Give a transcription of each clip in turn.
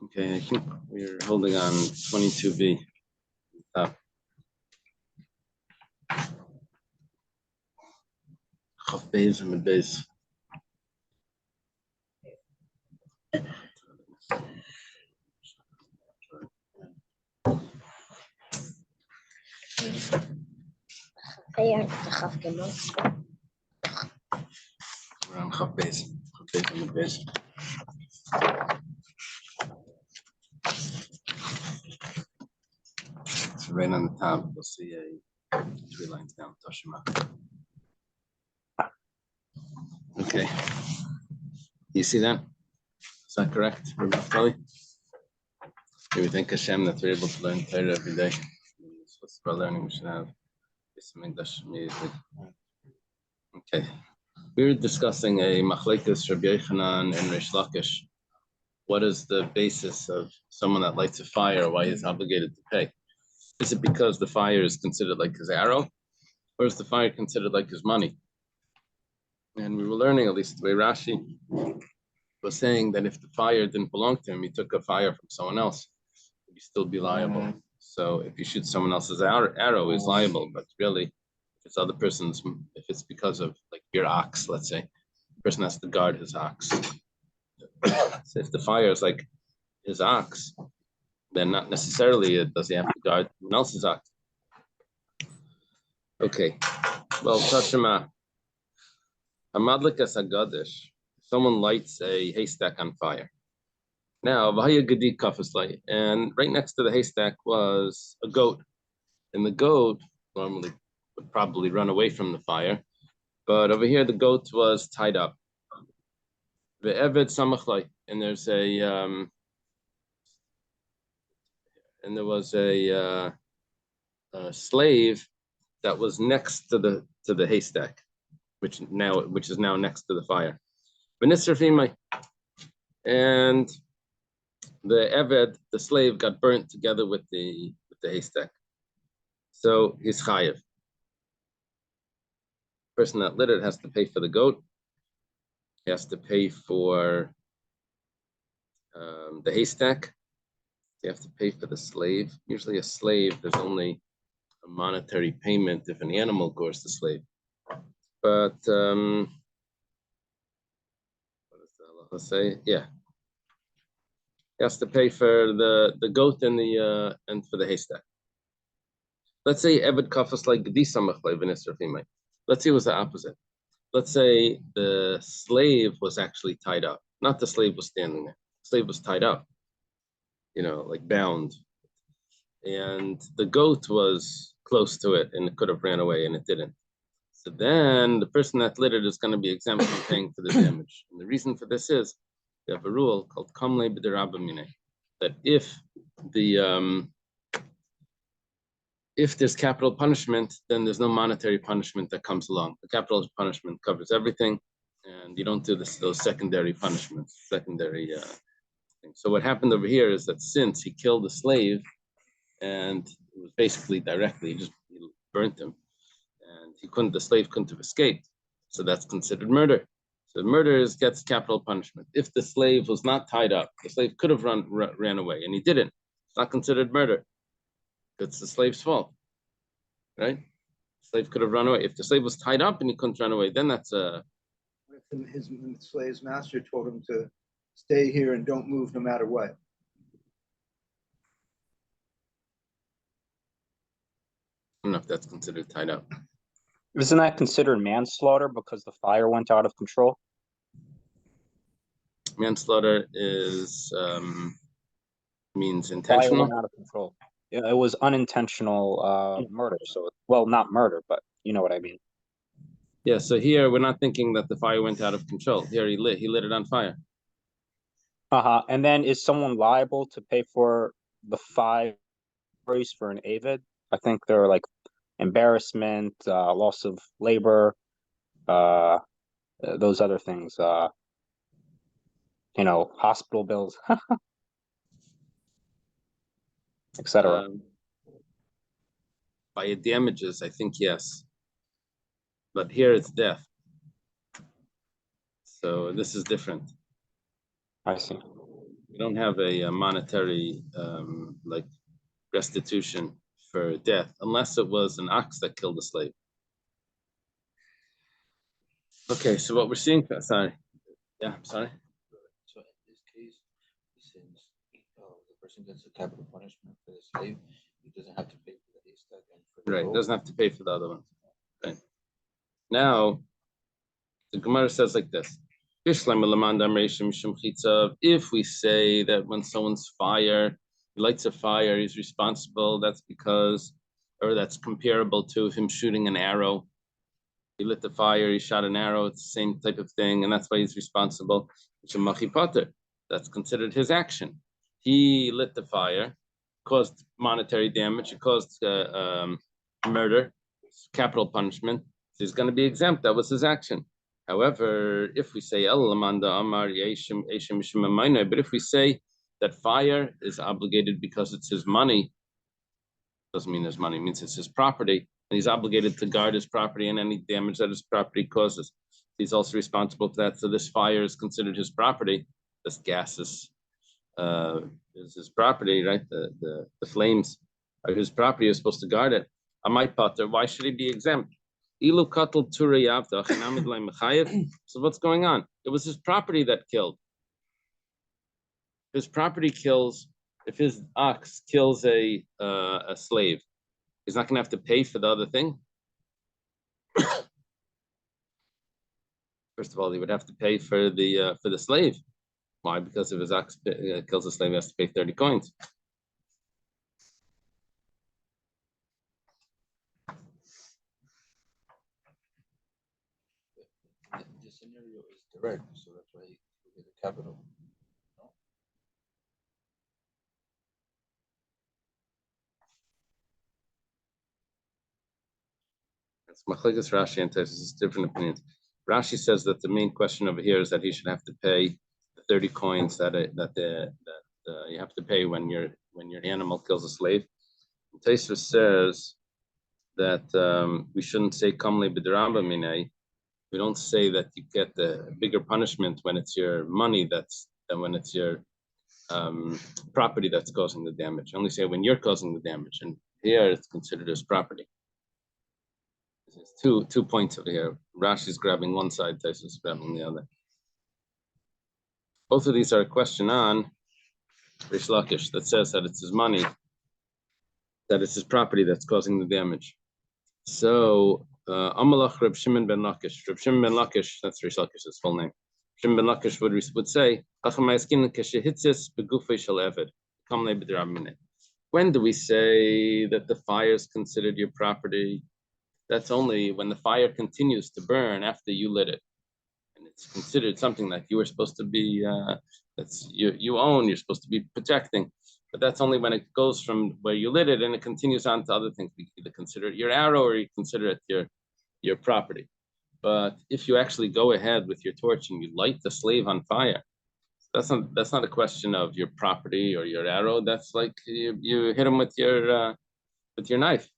Okay, I think we're holding on 22b. Chaf Beis and Beis. We're on Chaf Beis and Beis. So right on the top, you'll see a 3 lines down, Toshima. Okay. You see that? Is that correct, Kelly? Do we thank Hashem that we're able to learn Torah every day? What's for learning we should have some English music. Okay. We were discussing a machlekes Rabbi Yochanan and Reish Lakish. What is the basis of someone that lights a fire, why he's obligated to pay? Is it because the fire is considered like his arrow, or is the fire considered like his money? And we were learning, at least the way Rashi was saying, that if the fire didn't belong to him, he took a fire from someone else, he'd still be liable. So if you shoot someone else's arrow, he's liable. But really, if it's other person's, if it's because of like your ox, let's say, the person has to guard his ox. So if the fire is like his ox, then not necessarily does he have to guard someone else's ox. Okay. Well, Tashima, Hamadlikas Agadish, someone lights a haystack on fire. Now, and right next to the haystack was a goat. And the goat normally would probably run away from the fire. But over here, the goat was tied up. The Eved Samachlai, and there's and there was a slave that was next to the haystack, which is now next to the fire. And the Eved, the slave, got burnt together with the haystack. So he's chayev. Person that lit it has to pay for the goat. He has to pay for the haystack. You have to pay for the slave. Usually a slave, there's only a monetary payment if an animal gores the slave. But what does the halacha say? Yeah. He has to pay for the goat and for the haystack. Let's say Eved Kafas like Gedisamachlei v'nisrafimai. Let's say it was the opposite. Let's say the slave was actually tied up. Not the slave was standing there. The slave was tied up, like bound. And the goat was close to it and it could have ran away and it didn't. So then the person that lit it is going to be exempt from paying for the damage. And the reason for this is we have a rule called Kamle B'derabamine, that if there's capital punishment, then there's no monetary punishment that comes along. The capital punishment covers everything, and you don't do those secondary punishments, things. So what happened over here is that since he killed the slave, and it was basically directly, he burnt him, and the slave couldn't have escaped. So that's considered murder. So murder gets capital punishment. If the slave was not tied up, the slave could have ran away, and he didn't. It's not considered murder. It's the slave's fault, right? The slave could have run away. If the slave was tied up and he couldn't run away, then that's a... What if his slave's master told him to stay here and don't move no matter what? I don't know if that's considered tied up. Isn't that considered manslaughter because the fire went out of control? Manslaughter means intentional. Fire went out of control. Yeah, it was unintentional murder. So, well, not murder, but you know what I mean. Yeah. So here we're not thinking that the fire went out of control. Here he lit it on fire. And then is someone liable to pay for the fire for an avid? I think there are like embarrassment, loss of labor, those other things. Hospital bills. Etc. By damages, I think yes. But here it's death. So this is different. I see. we don't have a monetary like restitution for death unless it was an ox that killed a slave. Okay, so what we're seeing, sorry, yeah, sorry. So in this case, since the person gets a capital punishment for the slave, he doesn't have to pay for the haystack and for the Right, rope. doesn't have to pay for the other one. Right. Now, the Gemara says like this. If we say that when someone's he lights a fire, he's responsible, that's because, or that's comparable to him shooting an arrow. He lit the fire, he shot an arrow, it's the same type of thing, and that's why he's responsible. That's considered his action. He lit the fire, caused monetary damage, it caused murder, capital punishment. So he's going to be exempt. That was his action. However, if we say but if we say that fire is obligated because it's his money, doesn't mean his money, it means it's his property, and he's obligated to guard his property and any damage that his property causes. He's also responsible for that. So this fire is considered his property. This gas is his property, right? The flames are his property. He's supposed to guard it. Why should he be exempt? So what's going on? It was his property that killed. His property kills. If his ox kills a slave, he's not going to have to pay for the other thing. First of all, he would have to pay for the slave. Why? Because if his ox kills a slave, he has to pay 30 coins. This scenario is direct, so that's why he will get a capital. No? It's Machlekes Rashi and Tosfos, different opinions. Rashi says that the main question over here is that he should have to pay the 30 coins that you have to pay when your animal kills a slave. Tosfos says that we shouldn't say kamle b'deramba minei. We don't say that you get the bigger punishment when it's your money than when it's your property that's causing the damage. Only say when you're causing the damage, and here it's considered as property. There's two points over here. Rashi's grabbing one side, Tosfos is grabbing the other. Both of these are a question on Rish Lakish that says that it's his money, that it's his property that's causing the damage. So, Amalach Reb Shimon ben Lakish. Reb Shimon ben Lakish, that's Rish Lakish's full name. Shimon ben Lakish would say, when do we say that the fire is considered your property? That's only when the fire continues to burn after you lit it. And it's considered something that you were supposed to be, that's you own, you're supposed to be protecting. But that's only when it goes from where you lit it and it continues on to other things. You either consider it your arrow or you consider it your property. But if you actually go ahead with your torch and you light the slave on fire, that's not a question of your property or your arrow. That's like you hit him with your knife,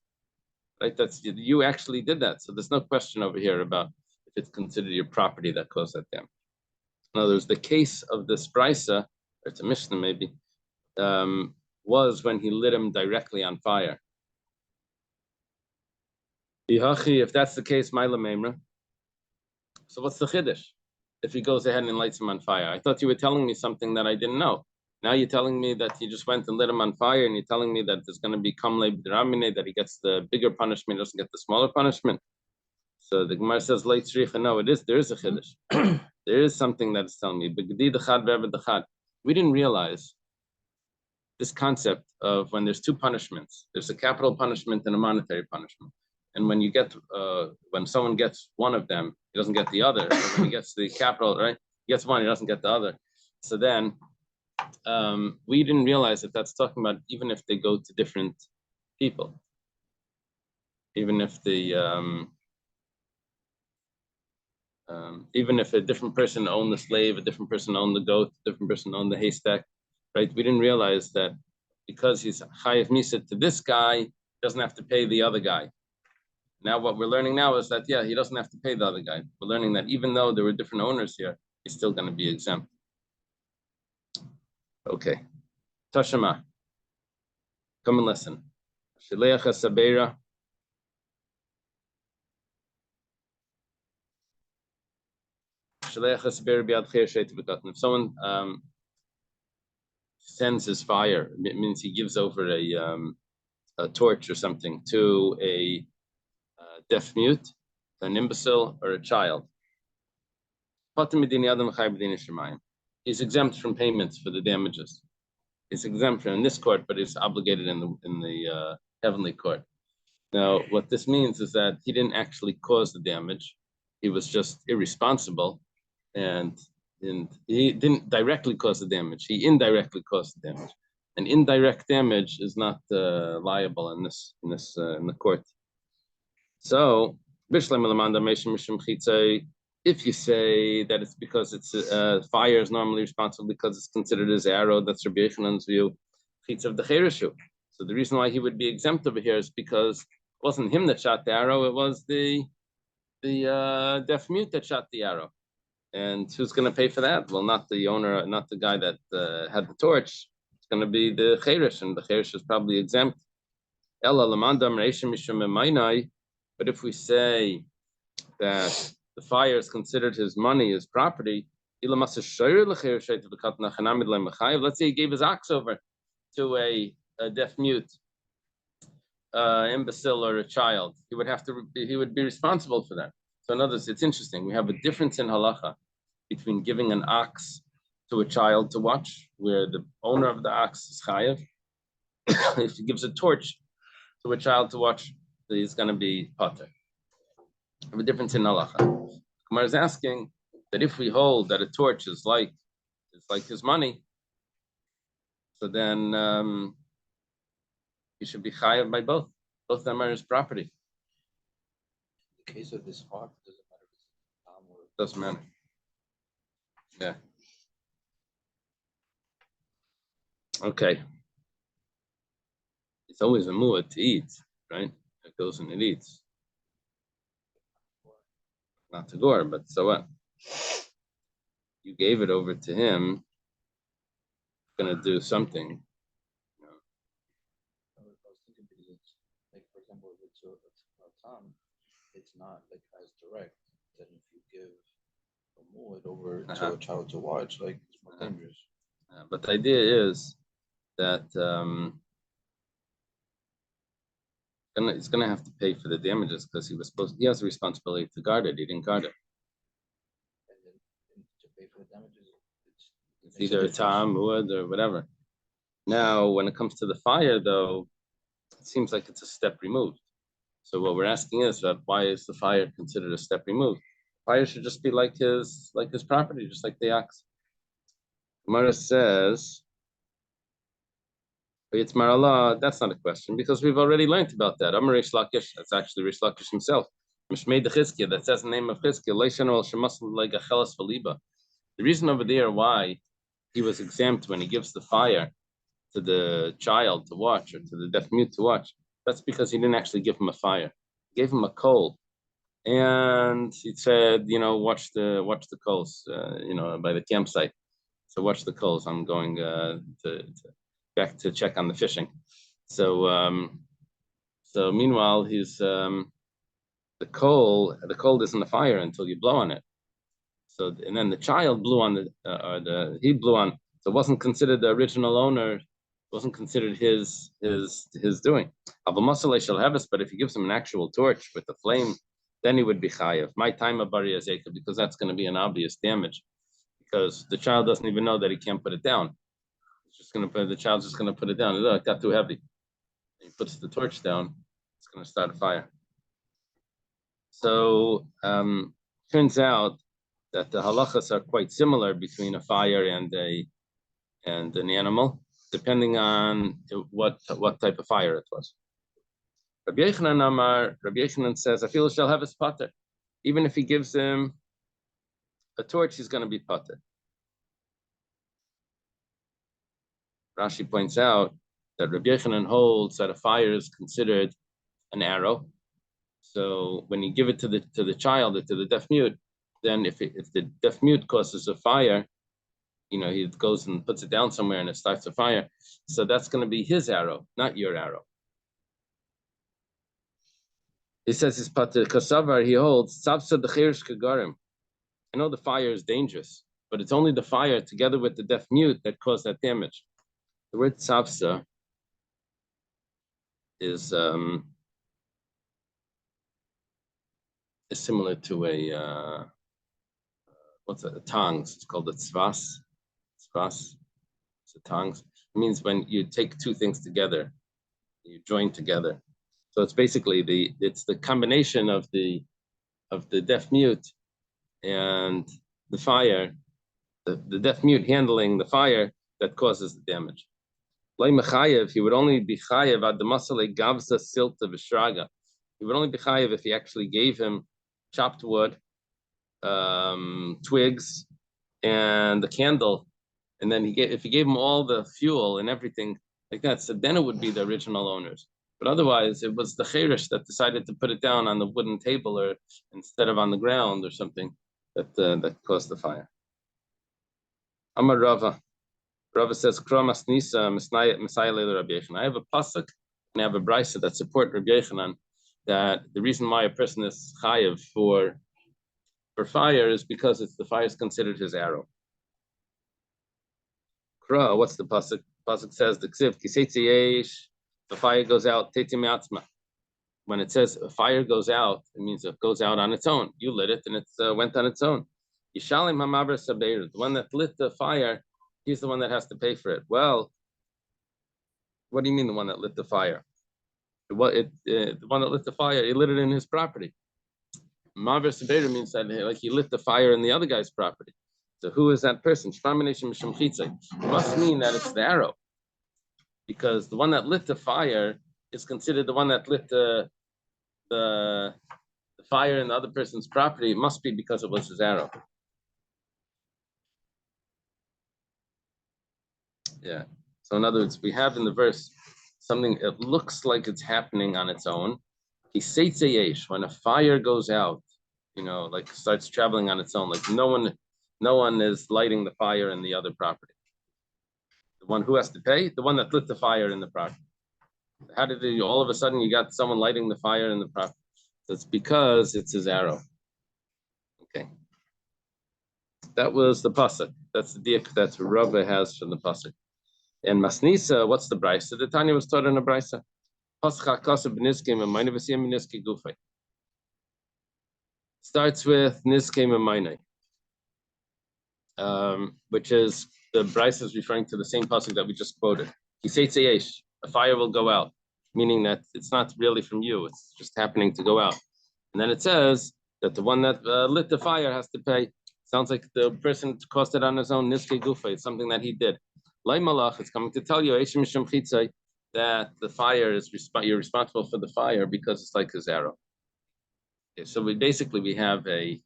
right? That's you actually did that. So there's no question over here about if it's considered your property that caused that damage. In other words, the case of this brisa, or it's a Mishnah maybe, was when he lit him directly on fire. If that's the case, Maila Memra. So what's the chiddush? If he goes ahead and lights him on fire, I thought you were telling me something that I didn't know. Now you're telling me that he just went and lit him on fire, and you're telling me that there's going to be kamle b'deramine, that he gets the bigger punishment, doesn't get the smaller punishment. So the Gemara says, "Leit tzricha." No, there is a chiddush. There is something that is telling me. We didn't realize this concept of when there's two punishments. There's a capital punishment and a monetary punishment. And when you get, when someone gets one of them, he doesn't get the other. So when he gets the capital, right? He gets one, he doesn't get the other. So then we didn't realize that that's talking about even if they go to different people. Even if even if a different person owned the slave, a different person owned the goat, a different person owned the haystack, right? We didn't realize that because he's chayiv misa to this guy, he doesn't have to pay the other guy. Now what we're learning now is that, yeah, he doesn't have to pay the other guy. We're learning that even though there were different owners here, he's still going to be exempt. Okay. Tashema. Come and listen. Sheleach Sabeira. Sheleach Sabeira biad Chair Sheit V'Katan. If someone sends his fire, it means he gives over a torch or something to a deaf mute, an imbecile, or a child. He's exempt from payments for the damages. He's exempt from in this court, but he's obligated in the heavenly court. Now, what this means is that he didn't actually cause the damage; he was just irresponsible, and he didn't directly cause the damage. He indirectly caused the damage, and indirect damage is not liable in the court. So, if you say that it's because it's fire is normally responsible because it's considered as arrow, that's Rabbi Yechanan's view, chitza of the chereshu. So the reason why he would be exempt over here is because it wasn't him that shot the arrow; it was the deaf mute that shot the arrow. And who's going to pay for that? Well, not the owner, not the guy that had the torch. It's going to be the cheresh, and the cheresh is probably exempt. But if we say that the fire is considered his money, his property, let's say he gave his ox over to a deaf mute, imbecile, or a child, he would be responsible for that. So in other words, it's interesting. We have a difference in halacha between giving an ox to a child to watch, where the owner of the ox is chayav. If he gives a torch to a child to watch, he's going to be pater. We have a difference in halacha. Kamar is asking that if we hold that a torch is like his money, so then he should be chayav by both. Both of them are his property. In the case of this hawk, doesn't matter if it's Tom or Doesn't matter. Yeah. Okay. It's always a mu'ah to eat, right? It goes and it eats. Not to gore, but so what? You gave it over to him. Gonna do something. I was thinking because it's like, for example, if it's a Tom, it's not like as direct than if you give a mullet over to a child to watch, like it's more dangerous. But the idea is that he's gonna have to pay for the damages because he has a responsibility to guard it. He didn't guard it. And then to pay for the damages, It's either Tom, wood, or whatever. Now, when it comes to the fire, though, it seems like it's a step removed. So what we're asking is that why is the fire considered a step removed? Fire should just be like his property, just like the ox. Gemara says, it's Marallah, that's not a question because we've already learned about that. Amar Rish Lakish, that's actually Rish Lakish himself. Mishmei de Chizkiah, that says the name of Chizkiah. The reason over there why he was exempt when he gives the fire to the child to watch or to the deaf mute to watch, that's because he didn't actually give him a fire. He gave him a coal. And he said, watch the coals, by the campsite. So watch the coals. I'm going back to check on the fishing. So meanwhile, he's the coal isn't a fire until you blow on it. So and then the child blew on he blew on. So it wasn't considered the original owner. It wasn't considered his doing. But if he gives him an actual torch with the flame, then he would be chayav. My time of bari azeka, because that's going to be an obvious damage, because the child doesn't even know that he can't put it down. The child's just going to put it down. It got too heavy. He puts the torch down. It's going to start a fire. So turns out that the halachas are quite similar between a fire and an animal, depending on what type of fire it was. Rabbi Yechanan says, "I feel shall have his pater." Even if he gives him a torch, he's going to be pater. Rashi points out that Rabbi Yechanan holds that a fire is considered an arrow. So when you give it to the child or to the deaf mute, then if the deaf mute causes a fire, he goes and puts it down somewhere and it starts a fire. So that's going to be his arrow, not your arrow. He says his pater kasavar, he holds tzavsa d'cherish kagarim. I know the fire is dangerous, but it's only the fire together with the deaf mute that caused that damage. The word tzavsa is similar to a what's it? A tongs. It's called a tzvas. Tzvas. It's a tongs. It means when you take two things together, you join together. So it's basically it's the combination of the deaf mute and the fire, the deaf mute handling the fire that causes the damage. Lay mechayev, he would only be chayev ad masale gavza silta v'shraga. He would only be chayev if he actually gave him chopped wood, twigs, and the candle, and then if he gave him all the fuel and everything like that, so then it would be the original owners. But otherwise, it was the cherish that decided to put it down on the wooden table or instead of on the ground or something that caused the fire. Amar Rava. Rava says, I have a pasuk and I have a brisa that support Rabbi Yochanan that the reason why a person is chayev for fire is because the fire is considered his arrow. What's the pasuk? Pasuk says the ksiv the fire goes out when it says a fire goes out, it means it goes out on its own. You lit it and it went on its own. Yishalim hamaver sabeir, the one that lit the fire, he's the one that has to pay for it. Well, what do you mean the one that lit the fire? The one that lit the fire, he lit it in his property. Maver sabeir means that like he lit the fire in the other guy's property. So who is that person? It must mean that it's the arrow, because the one that lit the fire is considered the one that lit the fire in the other person's property. It must be because it was his arrow. Yeah. So in other words, we have in the verse something, it looks like it's happening on its own. When a fire goes out, like starts traveling on its own, like no one is lighting the fire in the other property. The one who has to pay, the one that lit the fire in the property. How did all of a sudden you got someone lighting the fire in the property? So it's because it's his arrow. Okay. That was the pasuk. That's the diak that Rava has from the pasuk. And Masnisa, what's the brisa? The Tanya was taught in a brisa. Starts with niskim and mainai, which is the brisa is referring to the same pasuk that we just quoted. A fire will go out, meaning that it's not really from you; it's just happening to go out. And then it says that the one that lit the fire has to pay. Sounds like the person caused it on his own. Niske gufa, it's something that he did. Lai malach, it's coming to tell you that the fire is you're responsible for the fire because it's like his arrow. Okay, so we have a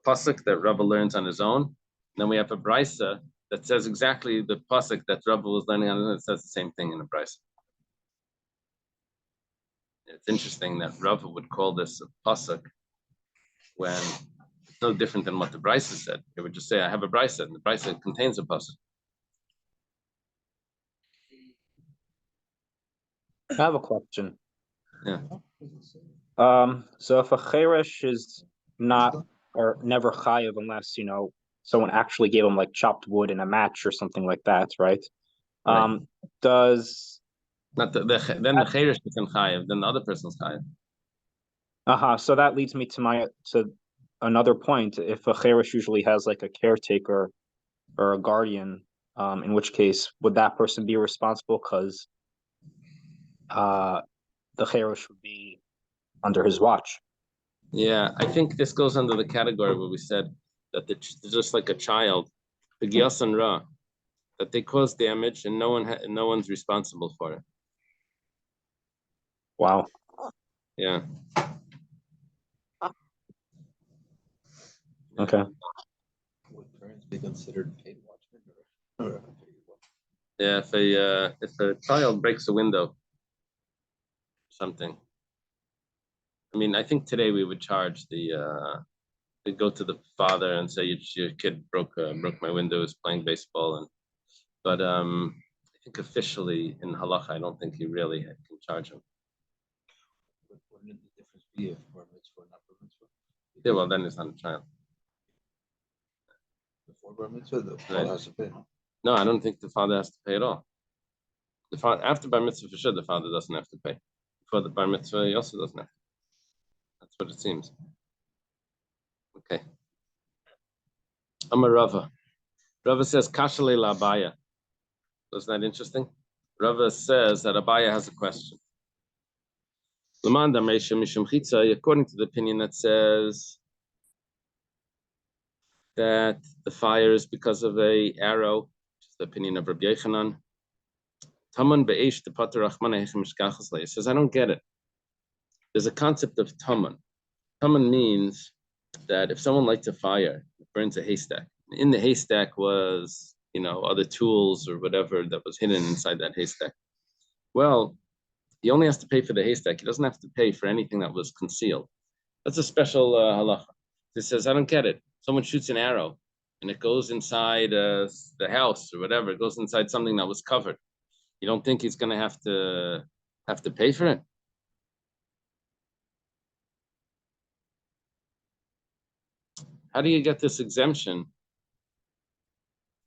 pasuk that Rava learns on his own, and then we have a brisa that says exactly the pasuk that Rava was learning on his own. It says the same thing in the brisa. It's interesting that Rava would call this a pasuk when it's no different than what the brisa said. It would just say, "I have a brisa," and the brisa contains a pasuk. I have a question. Yeah. So if a cheresh is not or never chayiv unless someone actually gave him like chopped wood and a match or something like that, right? Right. Does Not then the cheresh isn't chayiv, then the other person's chayiv. So that leads me to another point. If a cheresh usually has like a caretaker or a guardian, in which case would that person be responsible because the cheresh would be under his watch? Yeah, I think this goes under the category where we said that they're just like a child, P'giyas and Ra, that they cause damage and no one's responsible for it. Wow. Yeah. Okay. Would parents be considered paid watchmen or Yeah, if a child breaks a window, something. I mean, I think today we would charge the they go to the father and say your kid broke my windows playing baseball, but I think officially in halacha I don't think he really can charge him. Wouldn't the difference be if bar mitzvah or not bar mitzvah? Yeah, well then it's not a child. Before bar mitzvah, the father has to pay. No, I don't think the father has to pay at all. The father after bar mitzvah for sure the father doesn't have to pay. Before the bar mitzvah he also doesn't have to. That's what it seems. Okay. Amar Rava. Rava says Kashale la Abaya. Isn't that interesting? Rava says that Abaya has a question. According to the opinion that says that the fire is because of a arrow, which is the opinion of Rabbi Yochanan. He says, I don't get it. There's a concept of taman. Taman means that if someone lights a fire, it burns a haystack. In the haystack was, other tools or whatever that was hidden inside that haystack. Well, he only has to pay for the haystack. He doesn't have to pay for anything that was concealed. That's a special halacha. It says, I don't get it. Someone shoots an arrow and it goes inside the house or whatever. It goes inside something that was covered. You don't think he's going to have to pay for it? How do you get this exemption?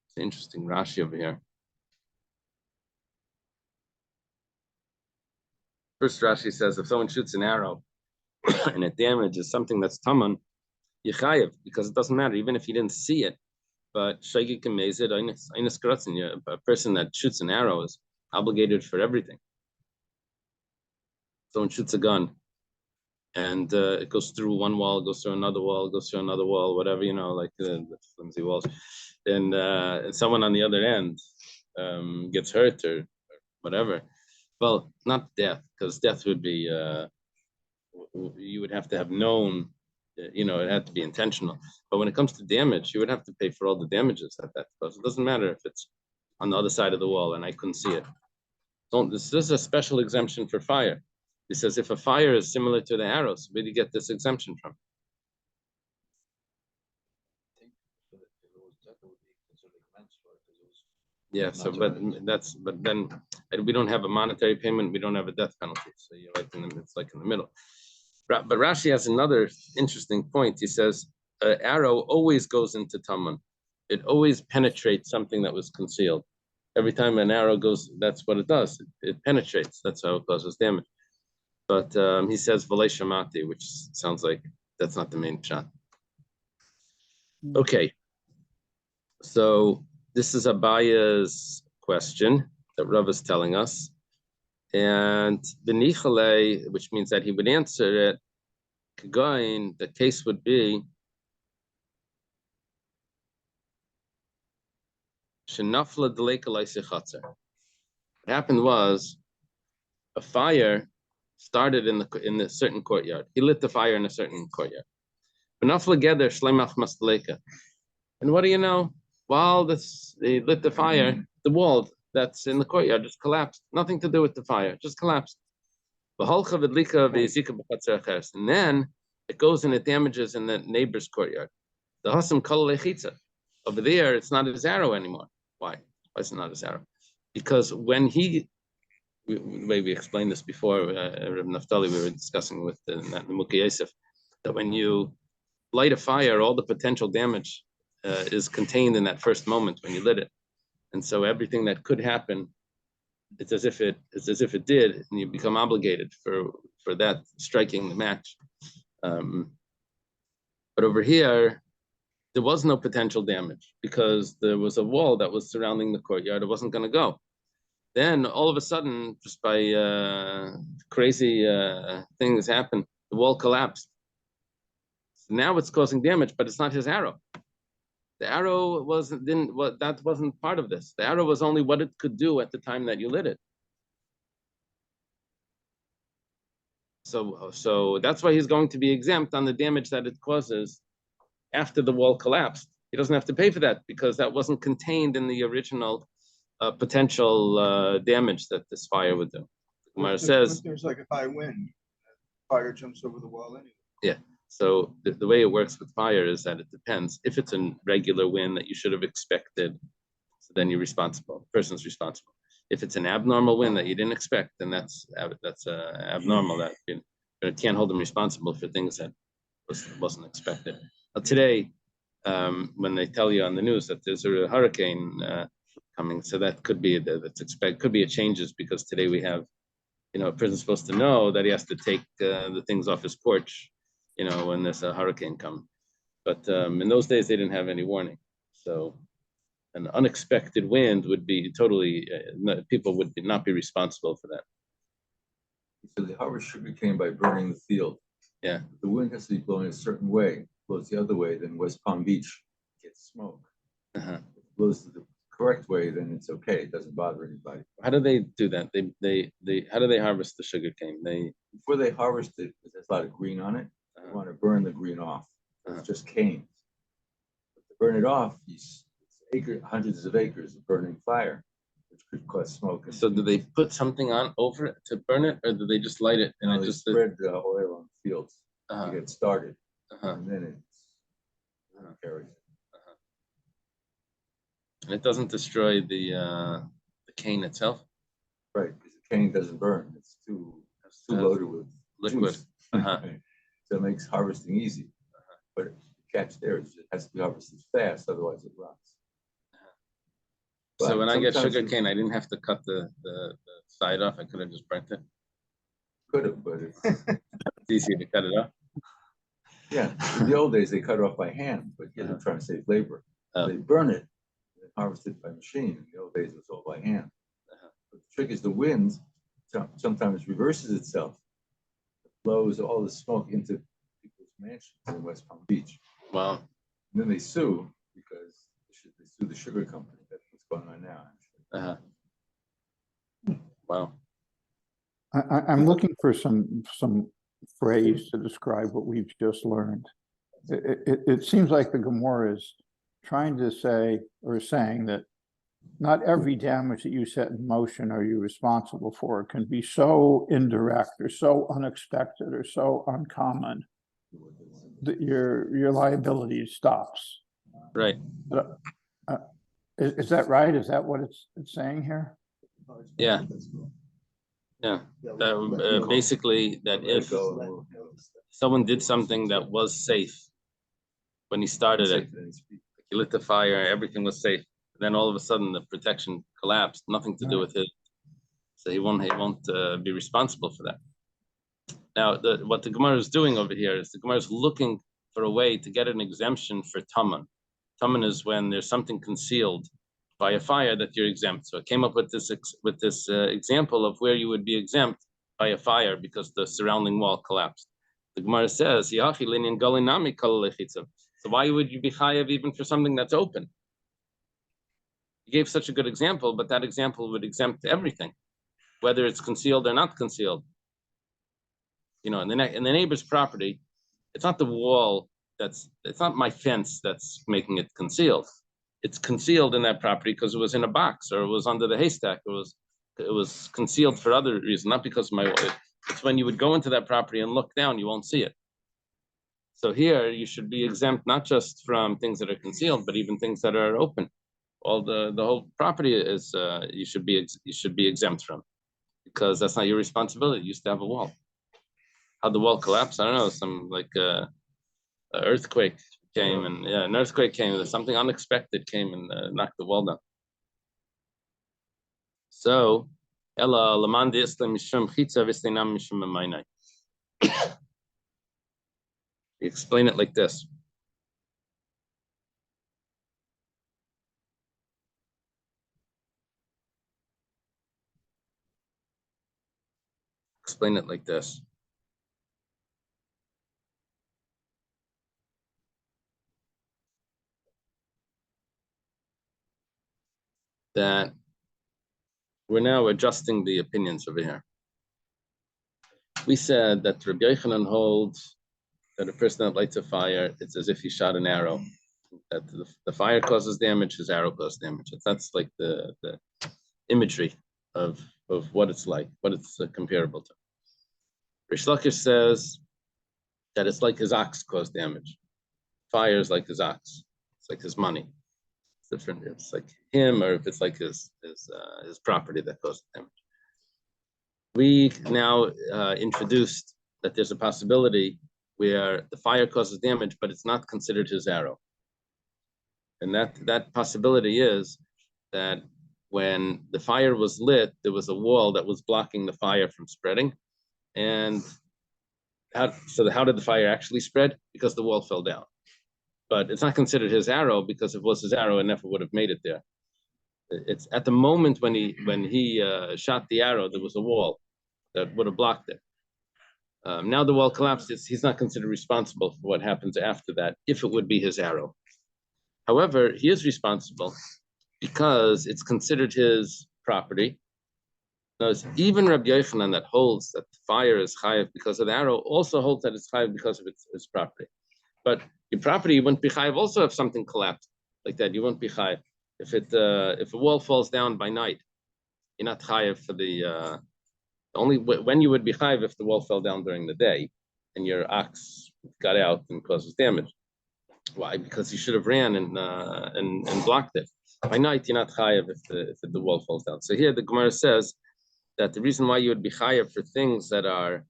It's an interesting Rashi over here. First Rashi says, if someone shoots an arrow and it damages something that's taman, Yechayev, because it doesn't matter, even if you didn't see it. But Shaygik and Mezid, a person that shoots an arrow is obligated for everything. Someone shoots a gun and it goes through one wall, goes through another wall, goes through another wall, whatever, like the flimsy walls. Then someone on the other end gets hurt or whatever. Well, not death, because death would be, you would have to have known, it had to be intentional. But when it comes to damage, you would have to pay for all the damages that caused. It doesn't matter if it's on the other side of the wall and I couldn't see it. This is a special exemption for fire. He says if a fire is similar to the arrows, where do you get this exemption from? I think if it was death, it would be considered manslaughter because it was. Yeah, so but then we don't have a monetary payment, we don't have a death penalty. So you're right it's like in the middle. But Rashi has another interesting point. He says an arrow always goes into taman. It always penetrates something that was concealed. Every time an arrow goes, that's what it does. It penetrates. That's how it causes damage. But he says v'lei shamati, which sounds like that's not the main shot. Okay. So this is Abaya's question that Rav is telling us. And b'nichale, which means that he would answer it, Kagain, the case would be Shenafla Deleka Laisechatzer. What happened was a fire started in the certain courtyard. He lit the fire in a certain courtyard. Benafla Geder Shlemach Mastaleka. And what do you know? While they lit the fire, the wall that's in the courtyard just collapsed. Nothing to do with the fire, just collapsed. And then it goes and it damages in the neighbor's courtyard. The Hasam Kol Lechitza. Over there, it's not his arrow anymore. Why? Why is it not his arrow? Because when the way we explained this before, Reb Naftali, we were discussing with the Mukhi Yosef, that when you light a fire, all the potential damage is contained in that first moment when you lit it. And so everything that could happen, it's as if it did, and you become obligated for that striking the match. But over here, there was no potential damage because there was a wall that was surrounding the courtyard. It wasn't going to go. Then all of a sudden, just by crazy things happen, the wall collapsed. So now it's causing damage, but it's not his arrow. The arrow that wasn't part of this. The arrow was only what it could do at the time that you lit it. So that's why he's going to be exempt on the damage that it causes after the wall collapsed. He doesn't have to pay for that because that wasn't contained in the original potential damage that this fire would do. Gemara says, there's like a high wind, fire jumps over the wall anyway. Yeah, So the way it works with fire is that it depends. If it's a regular wind that you should have expected, so then you're responsible. The person's responsible. If it's an abnormal wind that you didn't expect, then that's abnormal. That you can't hold them responsible for things that wasn't expected. Now today, when they tell you on the news that there's a hurricane coming, so that could be could be a changes because today we have, a person's supposed to know that he has to take the things off his porch, when there's a hurricane coming. But in those days, they didn't have any warning. So an unexpected wind would be totally, people would not be responsible for that. So they harvest sugarcane by burning the field. Yeah. The wind has to be blowing a certain way. If it blows the other way, then West Palm Beach gets smoke. Uh-huh. If it blows the correct way, then it's okay. It doesn't bother anybody. How do they do that? How do they harvest the sugarcane? Before they harvest it, because there's a lot of green on it, they want to burn the green off. It's just cane. But to burn it off, it's hundreds of acres of burning fire, which could cause smoke. So do they put something on over it to burn it, or do they just light it and No, it they just spread the oil on the fields to get started, and then it carries it. And it doesn't destroy the cane itself? Right, because the cane doesn't burn. It's too loaded with liquid. juice. So it makes harvesting easy. But the catch there is it has to be harvested fast, otherwise it rots. So But when I get sometimes sugar cane, I didn't have to cut the side off. I could have just burnt it. Could have, but It's easy to cut it off. yeah, in the old days they cut it off by hand, but they're trying to save labor. They burn it and harvest it by machine. In the old days it was all by hand. But the trick is the wind sometimes reverses itself. It blows all the smoke into people's mansions in West Palm Beach. Wow. And then they sue because they sue the sugar company. That's what's going on now, actually. Wow. I'm looking for some phrase to describe what we've just learned. It seems like the Gemara is trying to say or saying that not every damage that you set in motion are you responsible for. It can be so indirect or so unexpected or so uncommon that your liability stops. Right. Is that right? Is that what it's saying here? Yeah. Yeah. Basically, that if someone did something that was safe when he started it, he lit the fire, everything was safe. Then all of a sudden, the protection collapsed. Nothing to do with it, so he won't be responsible for that. Now, what the Gemara is doing over here is the Gemara is looking for a way to get an exemption for Taman. Taman is when there's something concealed by a fire that you're exempt. So it came up with this example of where you would be exempt by a fire because the surrounding wall collapsed. The Gemara says, so why would you be chayav even for something that's open? You gave such a good example, but that example would exempt everything, whether it's concealed or not concealed. In the neighbor's property, it's not the wall it's not my fence that's making it concealed. It's concealed in that property because it was in a box or it was under the haystack. It was concealed for other reasons, not because of it's when you would go into that property and look down, you won't see it. So here you should be exempt not just from things that are concealed, but even things that are open. All the whole property is you should be exempt from, because that's not your responsibility. You used to have a wall. How'd the wall collapse? I don't know. Some an earthquake came, and an earthquake came. Something unexpected came and knocked the wall down. So, Ella Laman de Islam Mishum Chitza Vistinam Mishum Mainai. Explain it like this. Explain it like this. That we're now adjusting the opinions over here. We said that Rabbi Yochanan holds that a person that lights a fire, it's as if he shot an arrow. That the fire causes damage, his arrow causes damage. That's like the imagery of what it's like, what it's comparable to. Rish Lakish says that it's like his ox caused damage. Fire is like his ox. It's like his money. It's different. It's like him, or if it's like his property that caused damage. We now introduced that there's a possibility where the fire causes damage, but it's not considered his arrow. And that possibility is that when the fire was lit, there was a wall that was blocking the fire from spreading. And how did the fire actually spread? Because the wall fell down. But it's not considered his arrow, because if it was his arrow, it never would have made it there. It's at the moment when he shot the arrow, there was a wall that would have blocked it. Now the wall collapsed. He's not considered responsible for what happens after that, if it would be his arrow. However, he is responsible because it's considered his property. Now, even Rabbi Yochanan, that holds that the fire is chayav because of the arrow, also holds that it's chayav because of its property. But your property, you wouldn't be chayav also if something collapsed like that. You won't be chayav. If a wall falls down by night, you're not chayav for the only when you would be chayav if the wall fell down during the day and your ox got out and causes damage. Why? Because you should have ran and blocked it. By night, you're not chayav if the wall falls down. So here the Gemara says that the reason why you would be chayav for things that are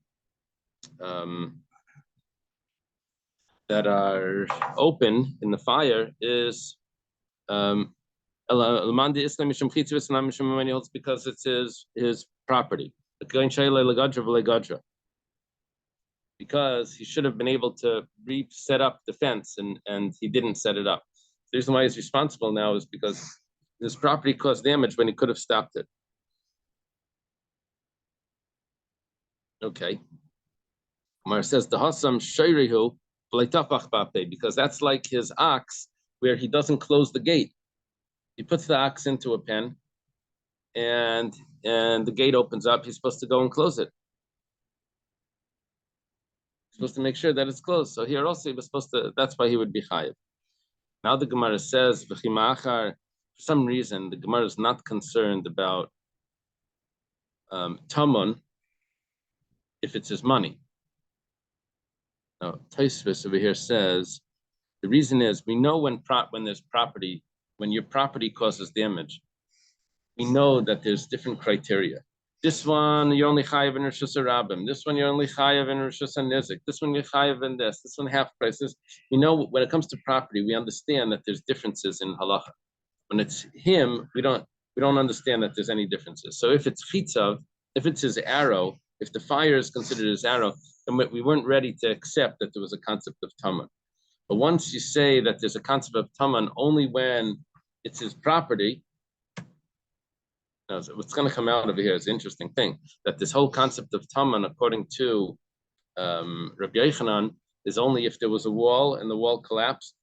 open in the fire is because it's his property. Because he should have been able to set up the fence and he didn't set it up. The reason why he's responsible now is because his property caused damage when he could have stopped it. Okay. Mar says the Hassam Shayrihu because that's like his ox where he doesn't close the gate. He puts the ox into a pen and the gate opens up. He's supposed to go and close it. Supposed to make sure that it's closed. So here also he was supposed to, that's why he would be chayiv. Now the Gemara says, for some reason, the Gemara is not concerned about tamun if it's his money. Now, Tosfos over here says, the reason is we know when there's property, when your property causes damage, we know that there's different criteria. This one, you're only chayav in Rosh Hashanah. This one, you're only chayav in Rosh Hashanah. This one, you're chayav in this. This one, half prices. You know, when it comes to property, we understand that there's differences in halacha. When it's him, we don't understand that there's any differences. So if it's chitzav, if it's his arrow, if the fire is considered his arrow, then we weren't ready to accept that there was a concept of taman. But once you say that there's a concept of taman only when it's his property, now, what's going to come out over here is an interesting thing, that this whole concept of taman, according to Rabbi Yochanan, is only if there was a wall and the wall collapsed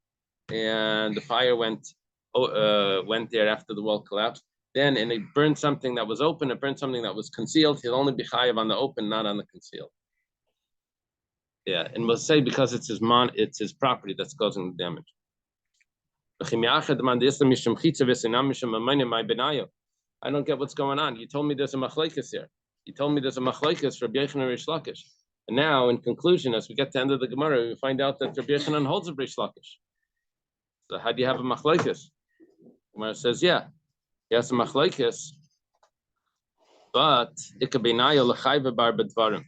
and the fire went there after the wall collapsed. Then, and it burned something that was open, it burned something that was concealed. He'll only be chayav on the open, not on the concealed. Yeah, and we'll say because it's his property that's causing the damage. I don't get what's going on. You told me there's a machlekes here. You told me there's a machlekes for Rabbi Yochanan and Rish Lakish. And now, in conclusion, as we get to the end of the Gemara, we find out that Rabbi Yochanan holds a Rish Lakish. So how do you have a machlekes? Gemara says, yeah, he has a machlekes, but ikabenayo l'chayve bar bedvarim.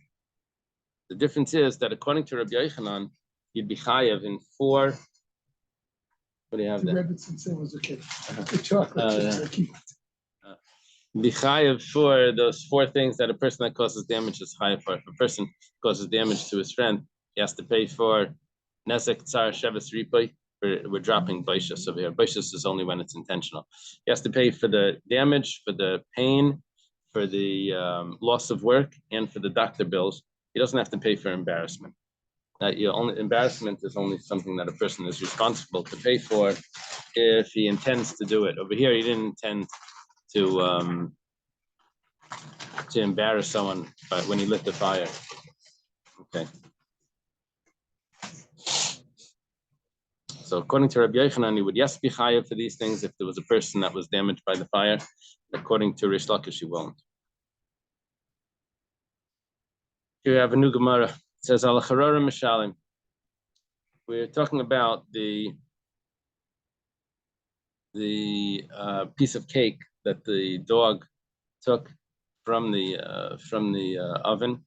The difference is that according to Rabbi Yochanan, you'd be chayav in 4. What do you have there? The rabbit since I was a kid. The chocolate. Be chayav for those 4 things that a person that causes damage is chayav for. If a person causes damage to his friend, he has to pay for nezek tsar sheves ripoy. We're dropping baishas over here. Baishas is only when it's intentional. He has to pay for the damage, for the pain, for the loss of work, and for the doctor bills. He doesn't have to pay for embarrassment. Embarrassment is only something that a person is responsible to pay for if he intends to do it. Over here, he didn't intend to embarrass someone when he lit the fire. Okay. So according to Rabbi Yochanan, he would yes be chayav for these things if there was a person that was damaged by the fire. According to Rish Lakish, he won't. Here we have a new Gemara. It says al charara mishalim. we're talking about the piece of cake that the dog took from the oven,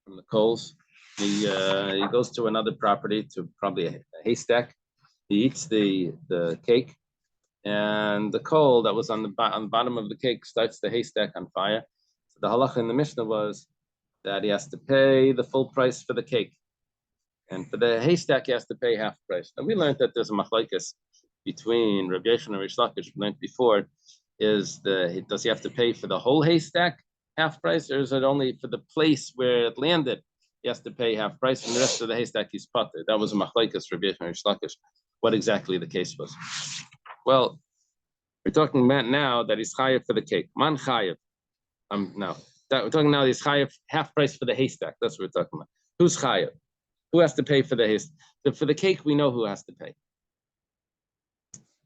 from the coals. He goes to another property, to probably a haystack. He eats the cake, and the coal that was on the bottom of the cake starts the haystack on fire. So the halacha in the Mishnah was that he has to pay the full price for the cake, and for the haystack he has to pay half price. And we learned that there's a machlokes between Rabbi Yechon and Rish Lakish. We learned before, does he have to pay for the whole haystack half price, or is it only for the place where it landed he has to pay half price, and the rest of the haystack he's pater? That was a machlokes Rabbi Yechon and Rish Lakish, what exactly the case was. Well, we're talking about now that he's chayav for the cake. Man chayav. Now that we're talking now, he's chayav half price for the haystack. That's what we're talking about. Who's chayav? Who has to pay for the haystack? For the cake, we know who has to pay.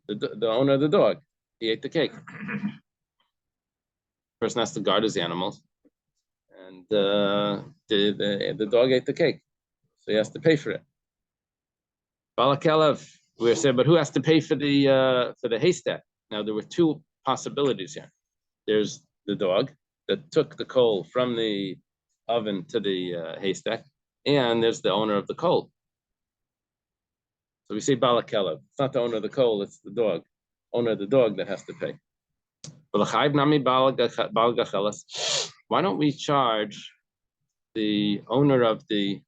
The owner of the dog. He ate the cake. Person has to guard his animals, and the dog ate the cake, so he has to pay for it. Balakelev, we said, but who has to pay for the haystack? Now there were two possibilities here. There's the dog that took the coal from the oven to the haystack, and there's the owner of the coal. So we say Balakelev. It's not the owner of the coal, it's the dog. Owner of the dog that has to pay. Why don't we charge the owner of the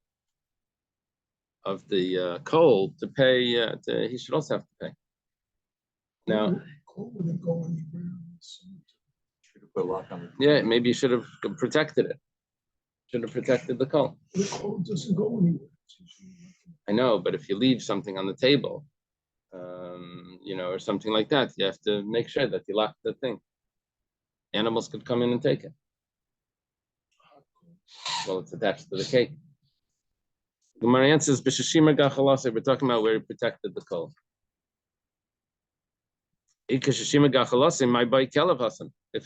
coal to pay? He should also have to pay. Now, Coal wouldn't go anywhere. Should have put a lock on it. yeah, maybe you should have protected it. Should have protected the coal. The coal doesn't go anywhere. I know, but if you leave something on the table, or something like that, you have to make sure that you lock the thing. Animals could come in and take it. Well, it's attached to the cake. The Gemara answers, we're talking about where he protected the coal. If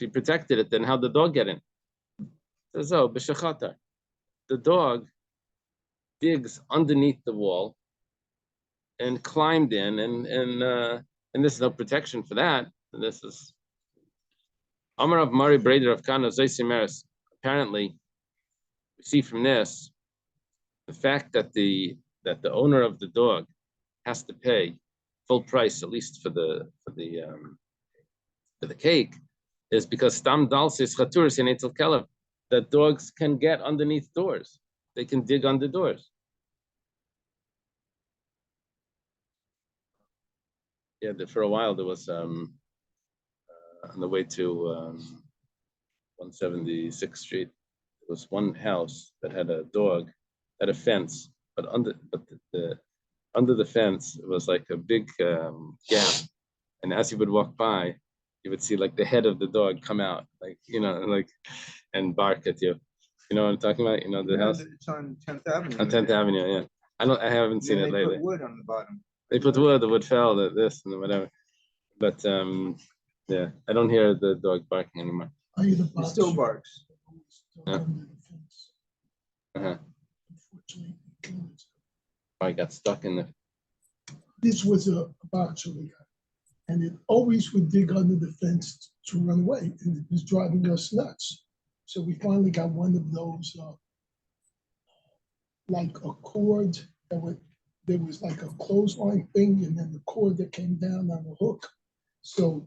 he protected it, then how'd the dog get in? The dog digs underneath the wall and climbed in, and there's no protection for that. And this is Amar of Mari Breder of Kana Zoisimeres. Apparently, we see from this the fact that the owner of the dog has to pay full price, at least for the cake, is because Stam Dalsis Chaturis in Eitzel Kelev, that dogs can get underneath doors. They can dig under doors. Yeah, for a while there was on the way to 176th Street, there was one house that had a dog, had a fence, but under the fence it was like a big gap, and as you would walk by, you would see like the head of the dog come out, like and bark at you. You know what I'm talking about? The house. It's on 10th Avenue. On 10th Avenue, yeah. I haven't seen it lately. They put wood on the bottom. They put wood, the wood fell, this and whatever. But yeah, I don't hear the dog barking anymore. I hear the It box. still barks. Yeah. Uh-huh. Unfortunately, it killed it. I got stuck in there. This was a boxer we got, and it always would dig under the fence to run away, and it was driving us nuts. So we finally got one of those, like a cord there was like a clothesline thing, and then the cord that came down on the hook. So,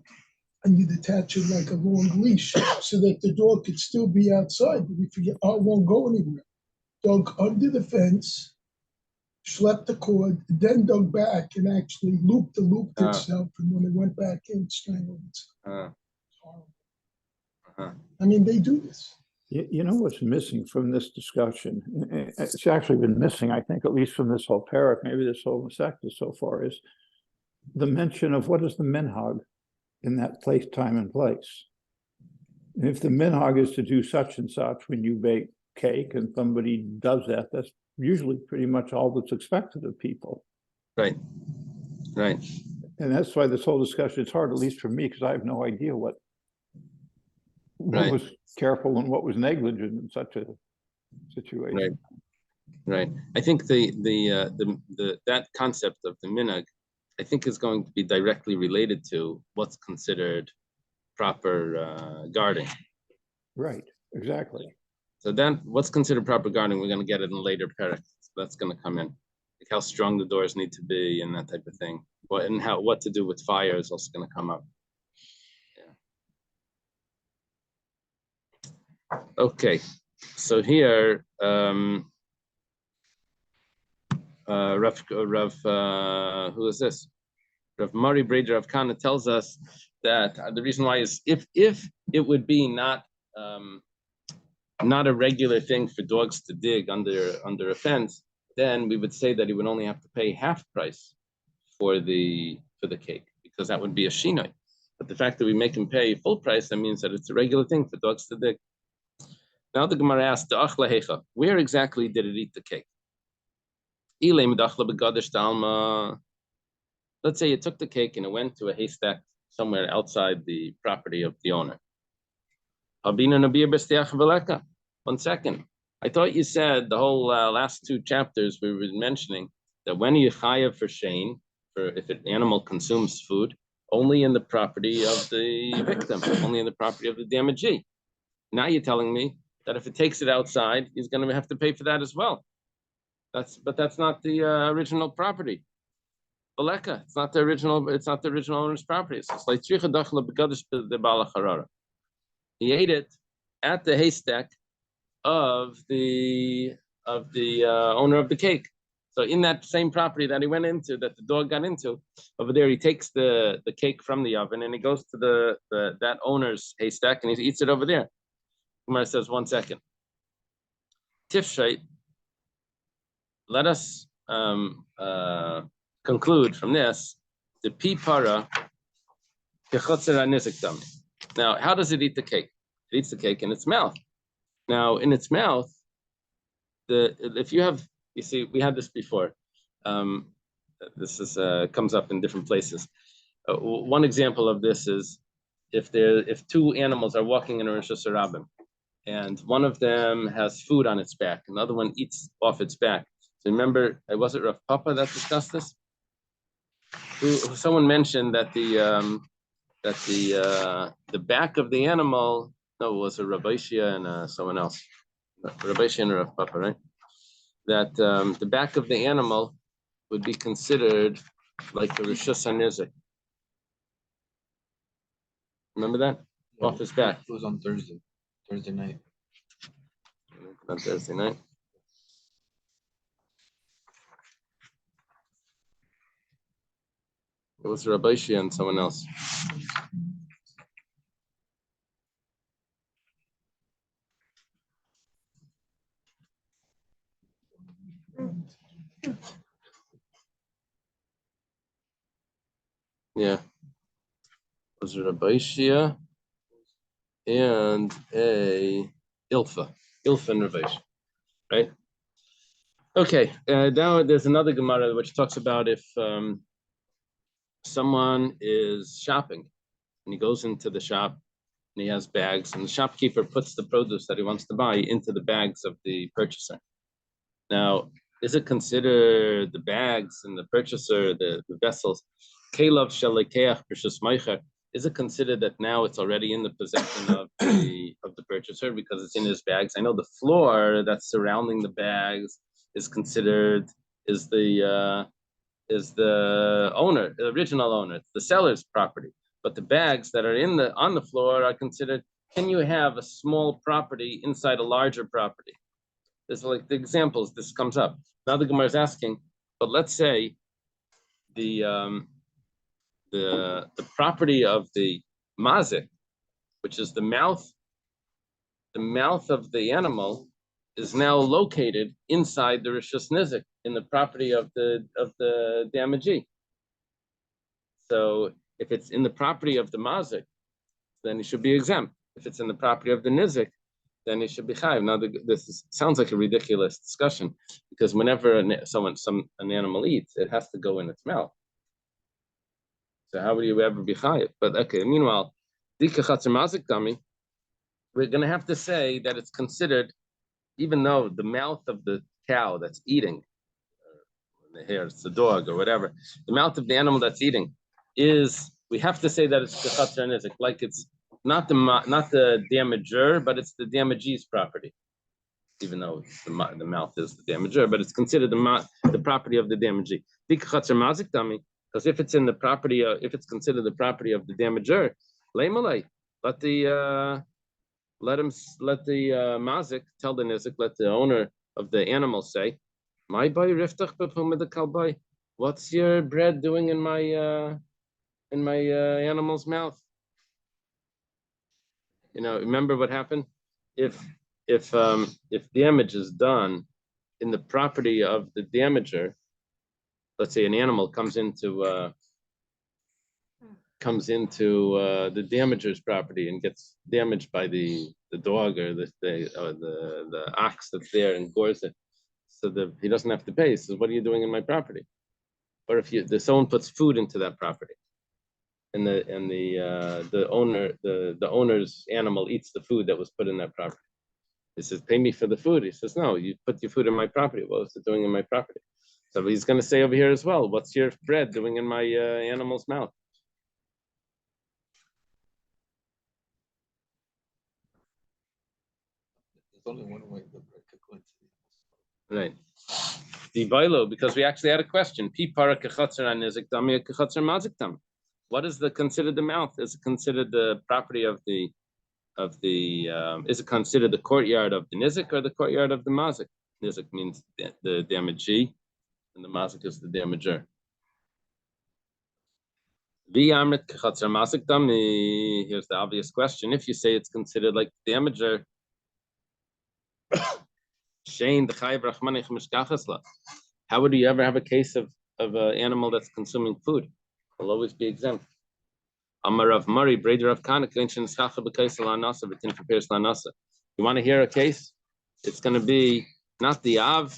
and you'd attach it like a long leash so that the dog could still be outside. But we figured, it won't go anywhere. Dug under the fence, schlepped the cord, then dug back and actually looped itself. And when it went back in, strangled itself. I mean, they do this. You know what's missing from this discussion? It's actually been missing, I think, at least from this whole parak, maybe this whole sector so far, is the mention of what is the minhag in that place, time, and place. And if the minhag is to do such and such when you bake cake and somebody does that, that's usually pretty much all that's expected of people. Right. And that's why this whole discussion is hard, at least for me, because I have no idea what was careful and what was negligent in such a situation. Right. Right. I think that concept of the minhag, I think, is going to be directly related to what's considered proper guarding. Right, exactly. So then, what's considered proper guarding, we're going to get it in later parak. So that's going to come in, like how strong the doors need to be and that type of thing. What to do with fire is also going to come up. Yeah. Okay, so here, who is this? Rav Mari Breder of Kana tells us that the reason why is if it would be not a regular thing for dogs to dig under a fence, then we would say that he would only have to pay half price for the cake, because that would be a shinoi. But the fact that we make him pay full price, that means that it's a regular thing for dogs to dig. Now the Gemara asks, where exactly did it eat the cake? Let's say it took the cake and it went to a haystack somewhere outside the property of the owner. 1 second. I thought you said the whole last 2 chapters we were mentioning that when you chayav for shein, for if an animal consumes food, only in the property of the victim, only in the property of the damagee. Now you're telling me that if it takes it outside, he's going to have to pay for that as well. But that's not the original property. Baleka, it's not the original owner's property. So it's like he ate it at the haystack of the owner of the cake. So in that same property that he went into, that the dog got into, over there he takes the cake from the oven and he goes to that owner's haystack and he eats it over there. Gemara says, 1 second. Tifshait, let us conclude from this the pipara. Now, how does it eat the cake? It eats the cake in its mouth. Now, in its mouth, if you have, you see, we had this before. This is comes up in different places. One example of this is if 2 animals are walking in a Rosh Hashanah, and one of them has food on its back, and the other one eats off its back. So remember, was it Rav Papa that discussed this? Someone mentioned that the back of the animal, no, it was a Rabbi Shia and someone else, Rabbi Shia and Rav Papa, right? That the back of the animal would be considered like the Rishus HaNizik. Remember that? Yeah, off his back. It was on Thursday night. On Thursday night. It was Rabbi Shia and someone else. Yeah. It was Rabbi Shia and a Ilfa and Rabbi Shia, right? Okay, now there's another Gemara which talks about if someone is shopping and he goes into the shop and he has bags, and the shopkeeper puts the produce that he wants to buy into the bags of the purchaser. Now, is it considered the bags and the purchaser, the vessels, is it considered that now it's already in the possession of the purchaser because it's in his bags? I know the floor that's surrounding the bags is considered the owner, the original owner, it's the seller's property. But the bags that are on the floor are considered. Can you have a small property inside a larger property? There's like the examples. This comes up. Now the Gemara is asking, but let's say the property of the mazik, which is the mouth of the animal, is now located inside the Rishus Nizik in the property of the damagee. So if it's in the property of the mazik, then it should be exempt. If it's in the property of the nizik, then it should be chayiv. Now sounds like a ridiculous discussion because whenever an animal eats, it has to go in its mouth. So how would you ever be chayiv? But okay, meanwhile, we're going to have to say that it's considered, even though the mouth of the cow that's eating, the hair, it's the dog or whatever, the mouth of the animal that's eating is, we have to say that it's kechatzer nizik, like it's not the damager, but it's the damagee's property, even though the mouth is the damager, but it's considered the property of the damagee. Because if it's in the property, if it's considered the property of the damager, let the mazik tell the nizik, let the owner of the animal say, "My boy riftach kalbai, what's your bread doing in my animal's mouth?" Remember what happened? If damage is done in the property of the damager, let's say an animal comes into the damager's property and gets damaged by the dog or the ox that's there and gores it, so that he doesn't have to pay. He says, "What are you doing in my property?" Or if someone puts food into that property, and the owner's animal eats the food that was put in that property. He says, "Pay me for the food." He says, "No, you put your food in my property. What was it doing in my property?" So he's going to say over here as well, "What's your bread doing in my animal's mouth?" There's only one way the bread could go into the Right. The bailo, because we actually had a question. What is considered the mouth? Is it considered the property of the is it considered the courtyard of the nizik or the courtyard of the mazik? Nizik means the damagee, and the mazik is the damager. Here's the obvious question. If you say it's considered like the damager, how would you ever have a case of an animal that's consuming food? Will always be exempt. Amar of Murray, Brader of Kanak, you want to hear a case? It's going to be not the Av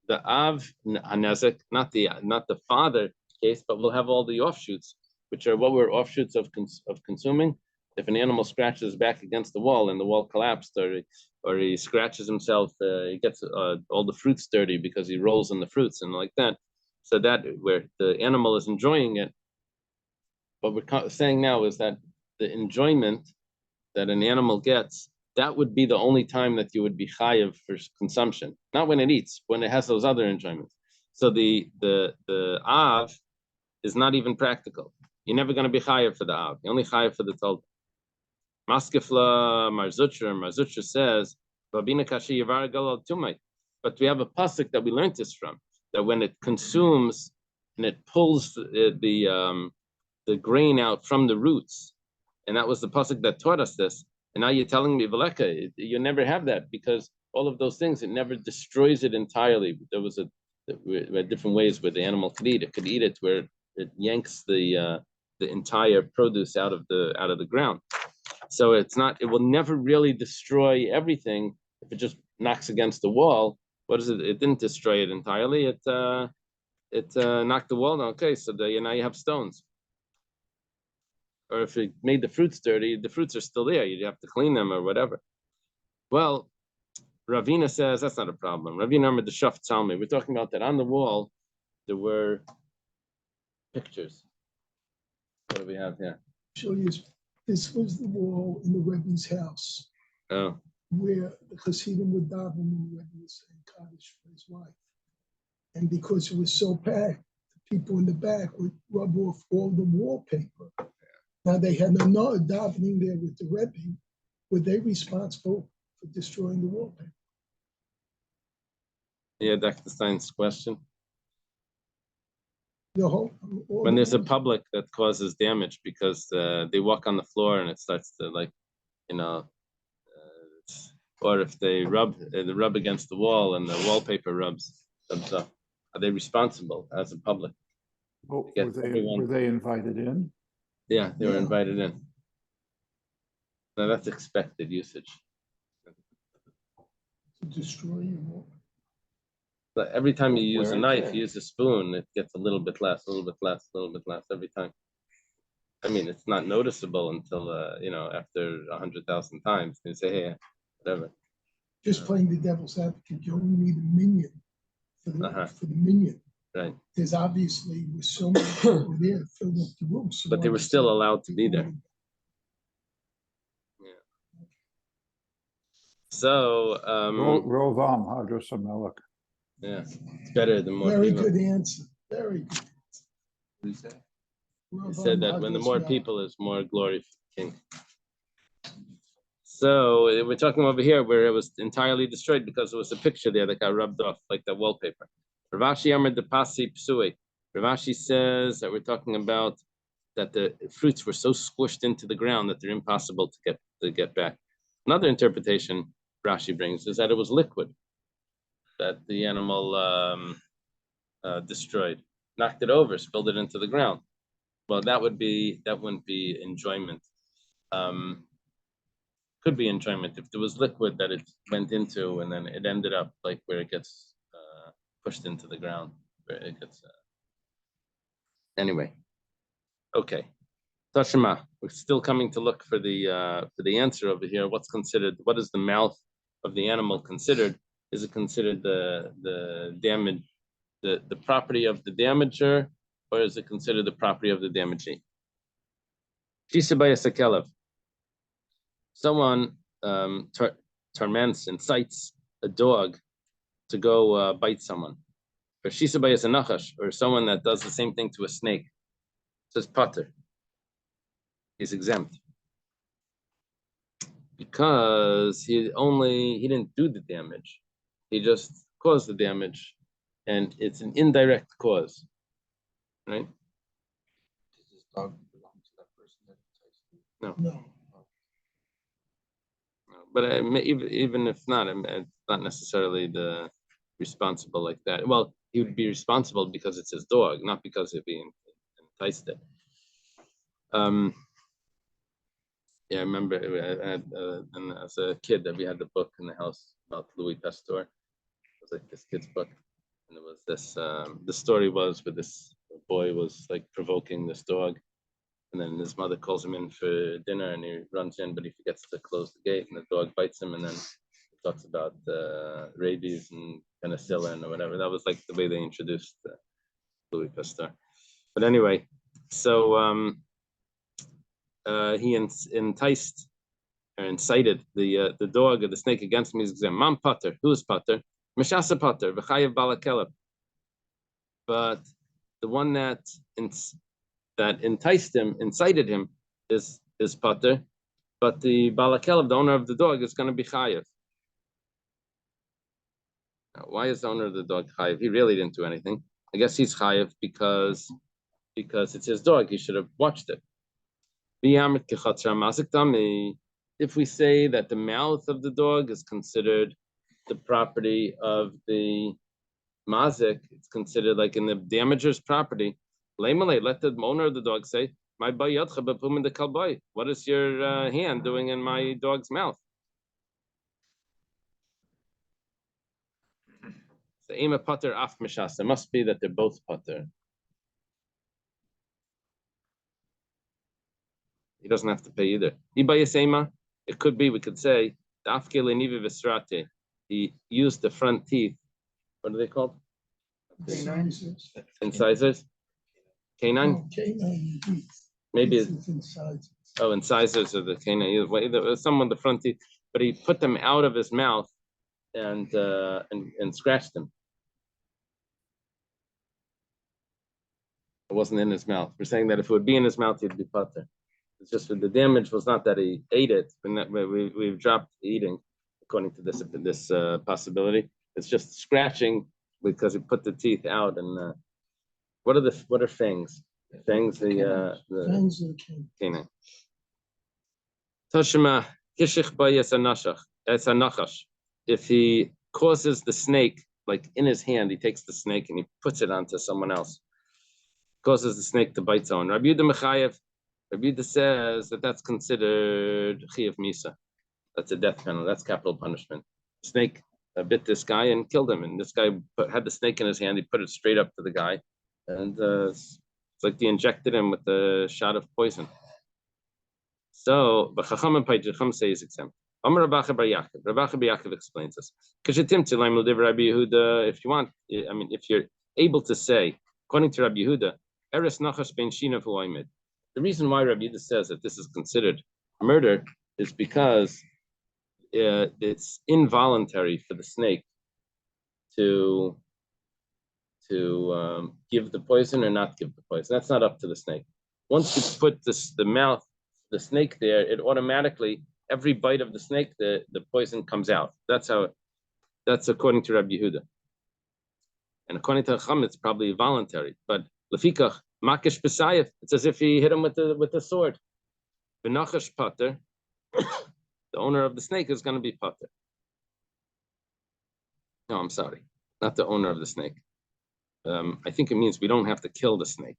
Hanezik, not the father case, but we'll have all the offshoots, which are what were offshoots of consuming. If an animal scratches his back against the wall and the wall collapsed, or he scratches himself, he gets all the fruits dirty because he rolls in the fruits and like that. So that where the animal is enjoying it. What we're saying now is that the enjoyment that an animal gets, that would be the only time that you would be chayav for consumption, not when it eats, when it has those other enjoyments. So the av is not even practical. You're never going to be chayav for the av. You're only chayav for the tolda. Maskefla Marzutra says, "Babina kashi yavar galal tumay." But we have a pasuk that we learned this from, that when it consumes and it pulls the grain out from the roots, and that was the pasuk that taught us this. And now you're telling me, Veleka, you never have that, because all of those things, it never destroys it entirely. There was different ways where the animal could eat. It could eat it where it yanks the entire produce out of the ground. So it will never really destroy everything. If it just knocks against the wall, what is it? It didn't destroy it entirely. It knocked the wall down. Okay, so now you have stones. Or if it made the fruits dirty, the fruits are still there. You have to clean them or whatever. Well, Ravina says that's not a problem. Ravina Amar the Shaf Tzalmi. We're talking about that on the wall. There were pictures. What do we have here? Show you, this was the wall in the Rebbe's house. Oh. Where the Hasidim would daven and the Rebbe was saying Kaddish for his wife. And because it was so packed, the people in the back would rub off all the wallpaper. Now they had another davening there with the Rebbe. Were they responsible for destroying the wallpaper? Yeah, Dr. Stein's question. When there's a public that causes damage because they walk on the floor and it starts to or if they rub against the wall and the wallpaper rubs up, are they responsible as a public? Well, were they invited in? Yeah, they were invited in. Now that's expected usage. To destroy your wall. But every time you use a knife, you use a spoon, it gets a little bit less, a little bit less, a little bit less every time. I mean, it's not noticeable until after 100,000 times. You say, hey, whatever. Just playing the devil's advocate, you only need a minion for Uh-huh. the minion. Right. There's obviously with so many people there, filled up the room. So But they were still allowed to be there. Yeah. So, Rovam Hadras Amelech. yeah, it's better the more Very people. good answer. Very good. What do you say? He said that when the more people, is more glory for the king. So we're talking over here where it was entirely destroyed because there was a picture there that got rubbed off, like the wallpaper. Ravashi Amr de Pasi Psui. Ravashi says that we're talking about that the fruits were so squished into the ground that they're impossible to get back. Another interpretation Rashi brings is that it was liquid that the animal destroyed, knocked it over, spilled it into the ground. Well, that wouldn't be enjoyment. Could be enjoyment if there was liquid that it went into and then it ended up like where it gets pushed into the ground, where it gets. Anyway, okay. Tashima, we're still coming to look for the answer over here. What is the mouth of the animal considered? Is it considered the damage, the property of the damager, or is it considered the property of the damagee? Someone torments, incites a dog to go bite someone. Or Shisabayas a nachash, or someone that does the same thing to a snake. It says pater. He's exempt. Because he didn't do the damage. He just caused the damage. And it's an indirect cause. Right? Does this dog belong to that person that enticed you? No. But even if not, it's not necessarily the responsible like that. Well, he would be responsible because it's his dog, not because he enticed it. Yeah, I remember and as a kid that we had the book in the house about Louis Pasteur. It was like this kid's book, and it was this. The story was where this boy was like provoking this dog, and then his mother calls him in for dinner, and he runs in, but he forgets to close the gate, and the dog bites him, and then he talks about rabies and penicillin or whatever. That was like the way they introduced Louis Pasteur. But anyway, so he enticed or incited the dog or the snake against me. He's exam. Mam pater, who is pater? Meshasa pater, v'chayev balakelab. But the one that enticed him, incited him, is pater. But the balakelab, the owner of the dog, is going to be chayev. Now, why is the owner of the dog chayev? He really didn't do anything. I guess he's chayev because it's his dog. He should have watched it. If we say that the mouth of the dog is considered the property of the mazik, it's considered like in the damager's property. Let the owner of the dog say, "My what is your hand doing in my dog's mouth?" The aim of pater af mishas. It must be that they're both pater. He doesn't have to pay either. It could be, we could say, he used the front teeth. What are they called? Incisors. Incisors? Canine? No, canine teeth. Maybe It's incisors. Oh, incisors of the canine. Some of the front teeth, but he put them out of his mouth and scratched them. It wasn't in his mouth. We're saying that if it would be in his mouth, he'd be pater. It's just the damage was not that he ate it. We've dropped eating, according to this possibility. It's just scratching because he put the teeth out. And what are fangs? Fangs, the Fangs of the canine. Tashima kishich bayes anachash. If he causes the snake, like in his hand, he takes the snake and he puts it onto someone else, causes the snake to bite someone. Rabbi Yehuda Mechayev. Rabbi Yehuda says that's considered chiyav misa. That's a death penalty. That's capital punishment. The snake bit this guy and killed him, and this guy had the snake in his hand. He put it straight up to the guy, and it's like they injected him with a shot of poison. So, but Chacham and Chacham say he's exempt. Amar Rabacha Bar Yaakov. Rabacha Bar Yaakov explains this. Kashetim Tzilaim L'Div Rabbi Yehuda. If you want, I mean, if you're able to say, according to Rabbi Yehuda, Eres Nachash Ben Shina V'Oimed. The reason why Rabbi Yehuda says that this is considered murder is because it's involuntary for the snake to give the poison or not give the poison. That's not up to the snake. Once you put the snake there, it automatically, every bite of the snake, the poison comes out. That's according to Rabbi Yehuda. And according to Chacham, it's probably voluntary. But lefikach makish b'sayif, it's as if he hit him with the sword. V'nachash pater, the owner of the snake is going to be pater. No, I'm sorry, not the owner of the snake. I think it means we don't have to kill the snake.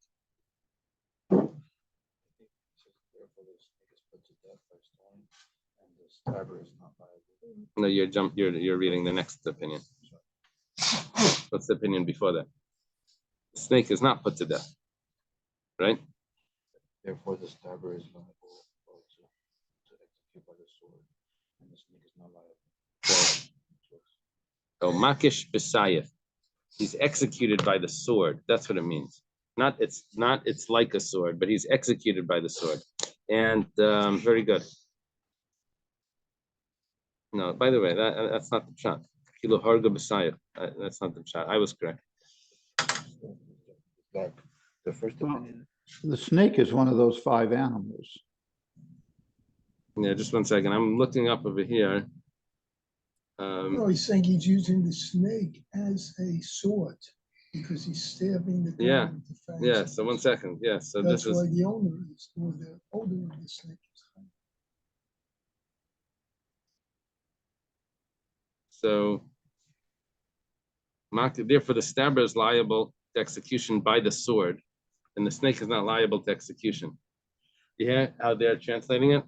No, you're reading the next opinion. What's the opinion before that? The snake is not put to death, right? Therefore, the stabber is liable to execute by the sword, and the snake is not liable. So makish b'sayif, he's executed by the sword. That's what it means. It's like a sword, but he's executed by the sword. And very good. No, by the way, that's not the pshat. Kilo harga b'sayif. That's not the pshat. I was correct. The first opinion. The snake is one of those 5 animals. Yeah, just one second. I'm looking up over here. No, he's saying he's using the snake as a sword because he's stabbing the guy with the fangs. Yeah, so 1 second. Yeah, so that's this why is the owner is, or the owner of the snake is. so therefore the stabber is liable to execution by the sword, and the snake is not liable to execution. You hear how they're translating it?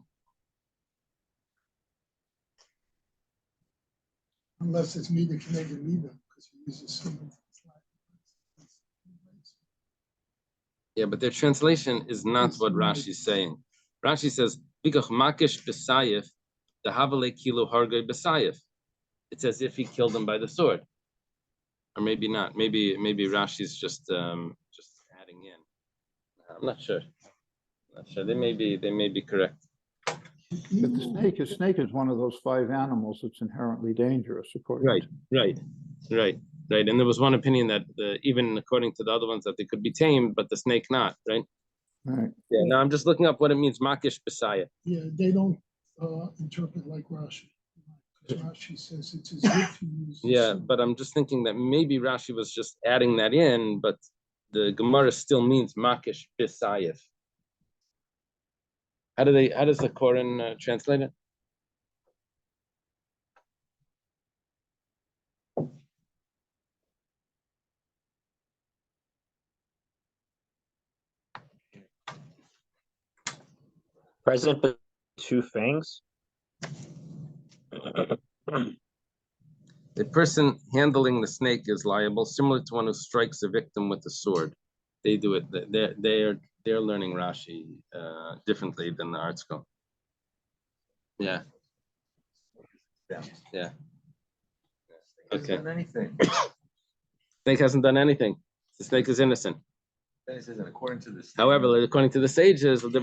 Unless it's me that connected either, because he uses something. Yeah, but their translation is not what Rashi's saying. Rashi says, "Bikach makish b'sayif, the havale kilo hargay b'sayif." It's as if he killed him by the sword, or maybe not. Maybe Rashi's just adding in. I'm not sure. They may be correct. But the snake is one of those 5 animals that's inherently dangerous, according Right. And there was one opinion that even according to the other ones that they could be tamed, but the snake not, right? Right. Yeah. Now I'm just looking up what it means, makish b'sayif. Yeah, they don't interpret like Rashi. Because Rashi says it's as if he uses. Yeah, but I'm just thinking that maybe Rashi was just adding that in, but the Gemara still means makish b'sayif. How does the Koran translate it? Present but 2 fangs. The person handling the snake is liable, similar to one who strikes a victim with a sword. They do it. They're learning Rashi differently than the art school. Yeah. Okay. Done anything. Snake hasn't done anything. The snake is innocent. Then it says, and according to this. However, according to the sages, the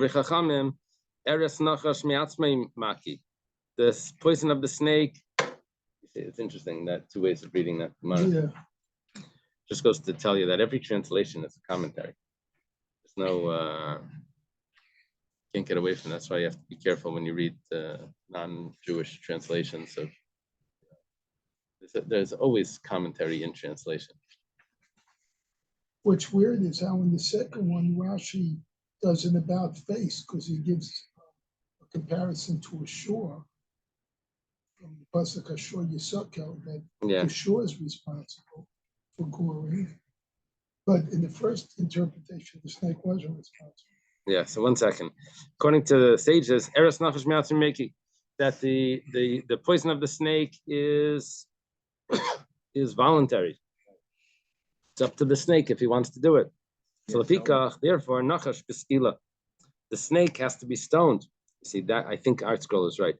poison of the snake. It's interesting that 2 ways of reading that. Yeah. Just goes to tell you that every translation is a commentary. There's no can't get away from that. That's why you have to be careful when you read non-Jewish translations of. There's always commentary in translation. What's weird is how in the second one, Rashi does an about face because he gives a comparison to a shore. From the Pasuk Ashur Yisrael, that the shore is responsible for goring. But in the first interpretation, the snake wasn't responsible. Yeah, so 1 second. According to the sages, Eres Nafesh Me'atzim Meki, that the poison of the snake is voluntary. It's up to the snake if he wants to do it. So therefore, Nachash B'skila, the snake has to be stoned. You see that? I think Art Scroll is right.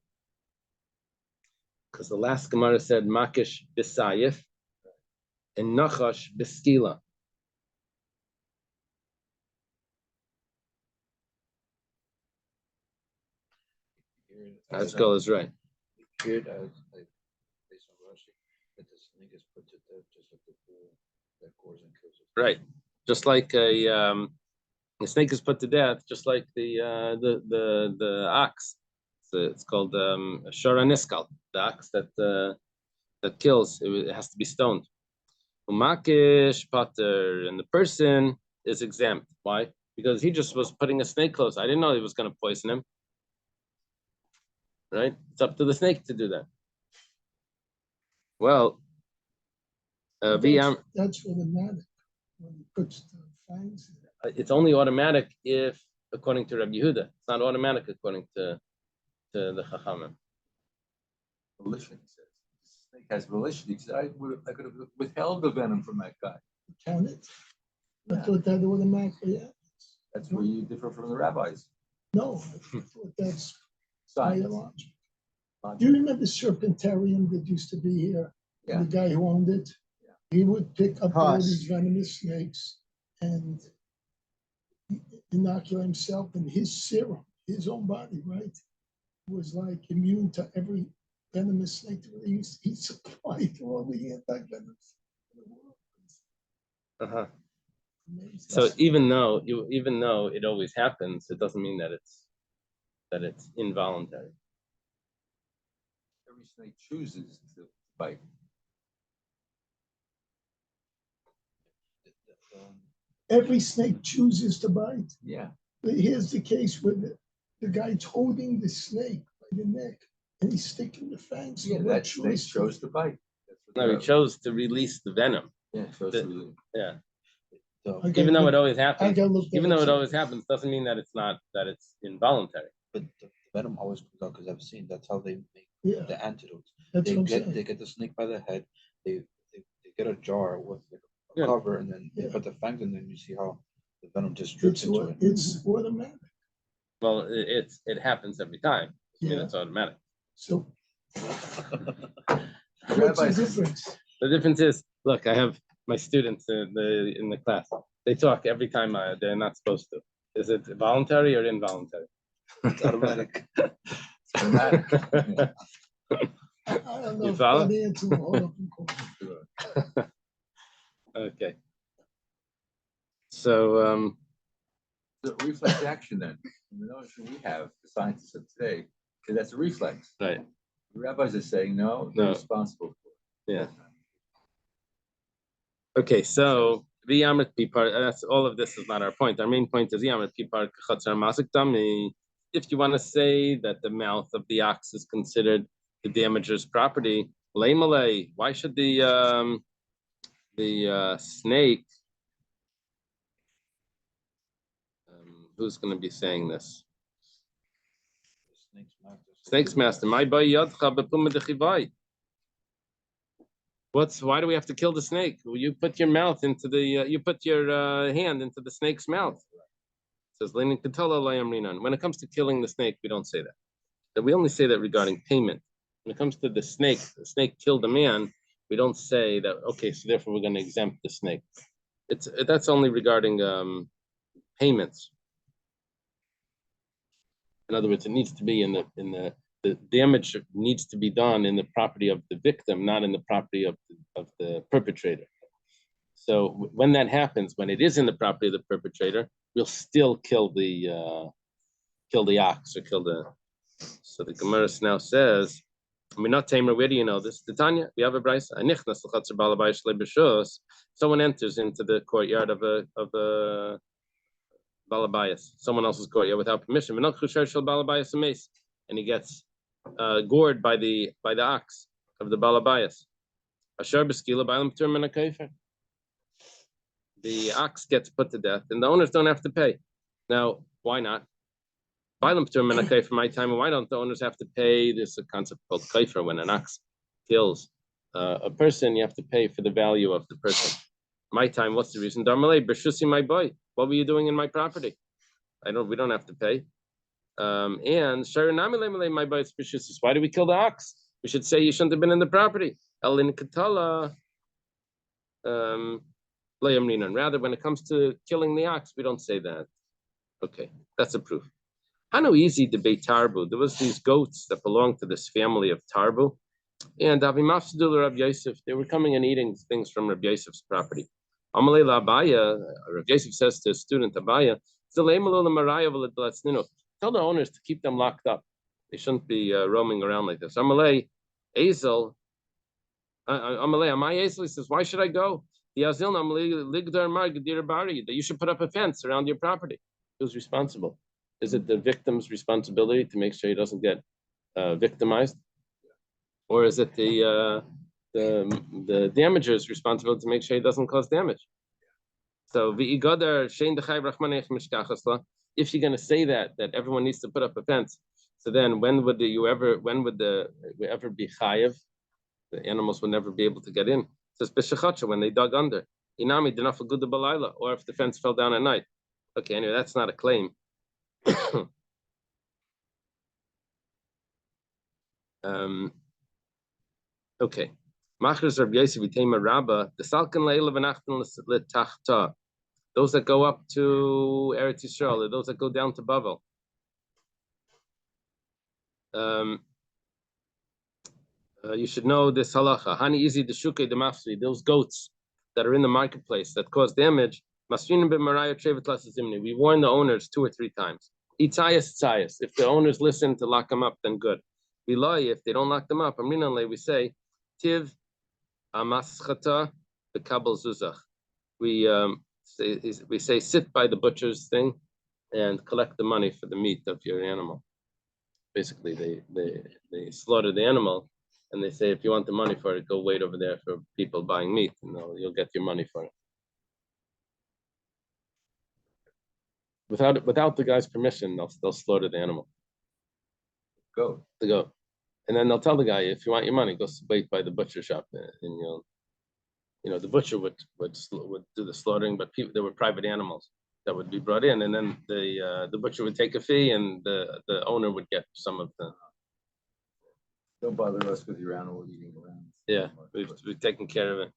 Because the last Gemara said makish b'sayif and nachash b'skila. That's goal is right. Appeared as like based on Rashi that the snake is put to death just like the bull that gores and kills it. Right. Just like a snake is put to death, just like the ox. It's called a shara niskal, the ox that kills. It has to be stoned. Umakish pater, and the person is exempt. Why? Because he just was putting a snake close. I didn't know he was going to poison him. Right? It's up to the snake to do that. Well, That's automatic when he puts the fangs in. It's only automatic if, according to Rabbi Yehuda, it's not automatic according to the Chachamim. Volition, he says. The snake has volition. He said, I could have withheld the venom from that guy. Count it. I Yeah. thought that automatically happens. That's where you differ from the rabbis. No, I thought that's Science. biological. Do you remember Serpentarium that used to be here? Yeah. The guy who owned it? Yeah. He would pick up all Haas. these venomous snakes and inoculate himself, and his serum, his own body, right, was like immune to every venomous snake that he used. He supplied all the anti-venoms in the world. Uh-huh. Amazing. So even though it always happens, it doesn't mean that it's involuntary. Every snake chooses to bite. Every snake chooses to bite. Yeah. But here's the case where the guy's holding the snake by the neck and he's sticking the fangs. Yeah, in. that What snake choice chose to bite. That's what No, he the- chose to release the venom. Yeah, chose to release. Yeah. So, I gotta Even though look- it always I happens, gotta look that even though up it always sometime. happens, doesn't mean that it's involuntary. but the venom always comes out because I've seen that's how they make Yeah, the antidotes. that's what I'm They saying. get the snake by the head. They get a jar with like a Yeah. cover, and then they Yeah. put the fangs in, and you see how the venom just drips It's into it. it's automatic. Well, it happens every time. I mean, Yeah. it's automatic. So what's the Rabbis- difference? The difference is, look, I have my students in the class. They talk every time they're not supposed to. Is it voluntary or involuntary? It's automatic. It's automatic. Yeah. I don't know You if follow? that answer will hold up in court. Okay. So So reflex action then. The notion we have, the scientists of today, okay, that's a reflex. right. The rabbis are saying, no, they're No. responsible for it. Yeah. Okay, so the Yamrit Pipar, that's all of this is not our point. Our main point is Yamrit Pipar Chatzar Masik Dami. If you want to say that the mouth of the ox is considered the damager's property, lay malay, why should the snake? Who's going to be saying this? The snake's master. Snake's master. My boy Yadcha bepuma dechivai. Why do we have to kill the snake? You put your mouth into you put your hand into the snake's mouth. It says leaning katola layamrinan. When it comes to killing the snake, we don't say that. That we only say that regarding payment. When it comes to the snake killed a man. We don't say that. Okay, so therefore we're going to exempt the snake. That's only regarding payments. In other words, it needs to be in the damage needs to be done in the property of the victim, not in the property of the perpetrator. So when that happens, when it is in the property of the perpetrator, we'll still kill the ox or kill the. So the Gemara now says, "We're not tamer. Where do you know this? Tanya, we have a brayso. Someone enters into the courtyard of a balabayas, someone else's courtyard without permission. And he gets gored by the ox of the balabayas. The ox gets put to death, and the owners don't have to pay. Now, why not? For my time, why don't the owners have to pay? There's a concept called kaifer. When an ox kills a person, you have to pay for the value of the person. My time, what's the reason? Darmalei, Bershusi, my boy. What were you doing in my property? We don't have to pay. And my boy, it's Bershusis. Why do we kill the ox? We should say you shouldn't have been in the property. Elin Katala. Rather, when it comes to killing the ox, we don't say that. Okay, that's a proof. I know easy debate Tarbu. There was these goats that belonged to this family of Tarbu, and Avimafsudul Rabbi Yosef, they were coming and eating things from Rabbi Yosef's property. Amalei Abaya, Rabbi Yosef says to his student Abaya, tell the owners to keep them locked up. They shouldn't be roaming around like this. Amalei Azel, Amalei Amai Azel, he says, why should I go? That you should put up a fence around your property. Who's responsible? Is it the victim's responsibility to make sure he doesn't get victimized, or is it the damager's responsibility to make sure he doesn't cause damage? So if you're going to say that everyone needs to put up a fence, so then when would we ever be chayiv? The animals would never be able to get in. It says when they dug under, inami dinafa good balayla, or if the fence fell down at night. Okay, anyway, that's not a claim. Okay. Machras Rabbi Yosef Vitema Rabba, the Salkan Leila V'Nachten L'Tachta. Those that go up to Eretz Yisrael, or those that go down to Bavel. You should know this halacha. Hani izi de shuke de mafsi. Those goats that are in the marketplace that cause damage. We warn the owners 2 or 3 times. If the owners listen to lock them up, then good. If they don't lock them up, we say, Tiv amaschata bekabel zuzach. We say sit by the butcher's thing and collect the money for the meat of your animal. Basically, they slaughter the animal and they say, if you want the money for it, go wait over there for people buying meat, and you'll get your money for it. Without the guy's permission, they'll slaughter the animal. The goat. And then they'll tell the guy, if you want your money, go wait by the butcher shop, and the butcher would do the slaughtering, but there were private animals that would be brought in, and then the butcher would take a fee, and the owner would get some of the. Don't bother us with your animal eating around. Yeah, we've taken care of it.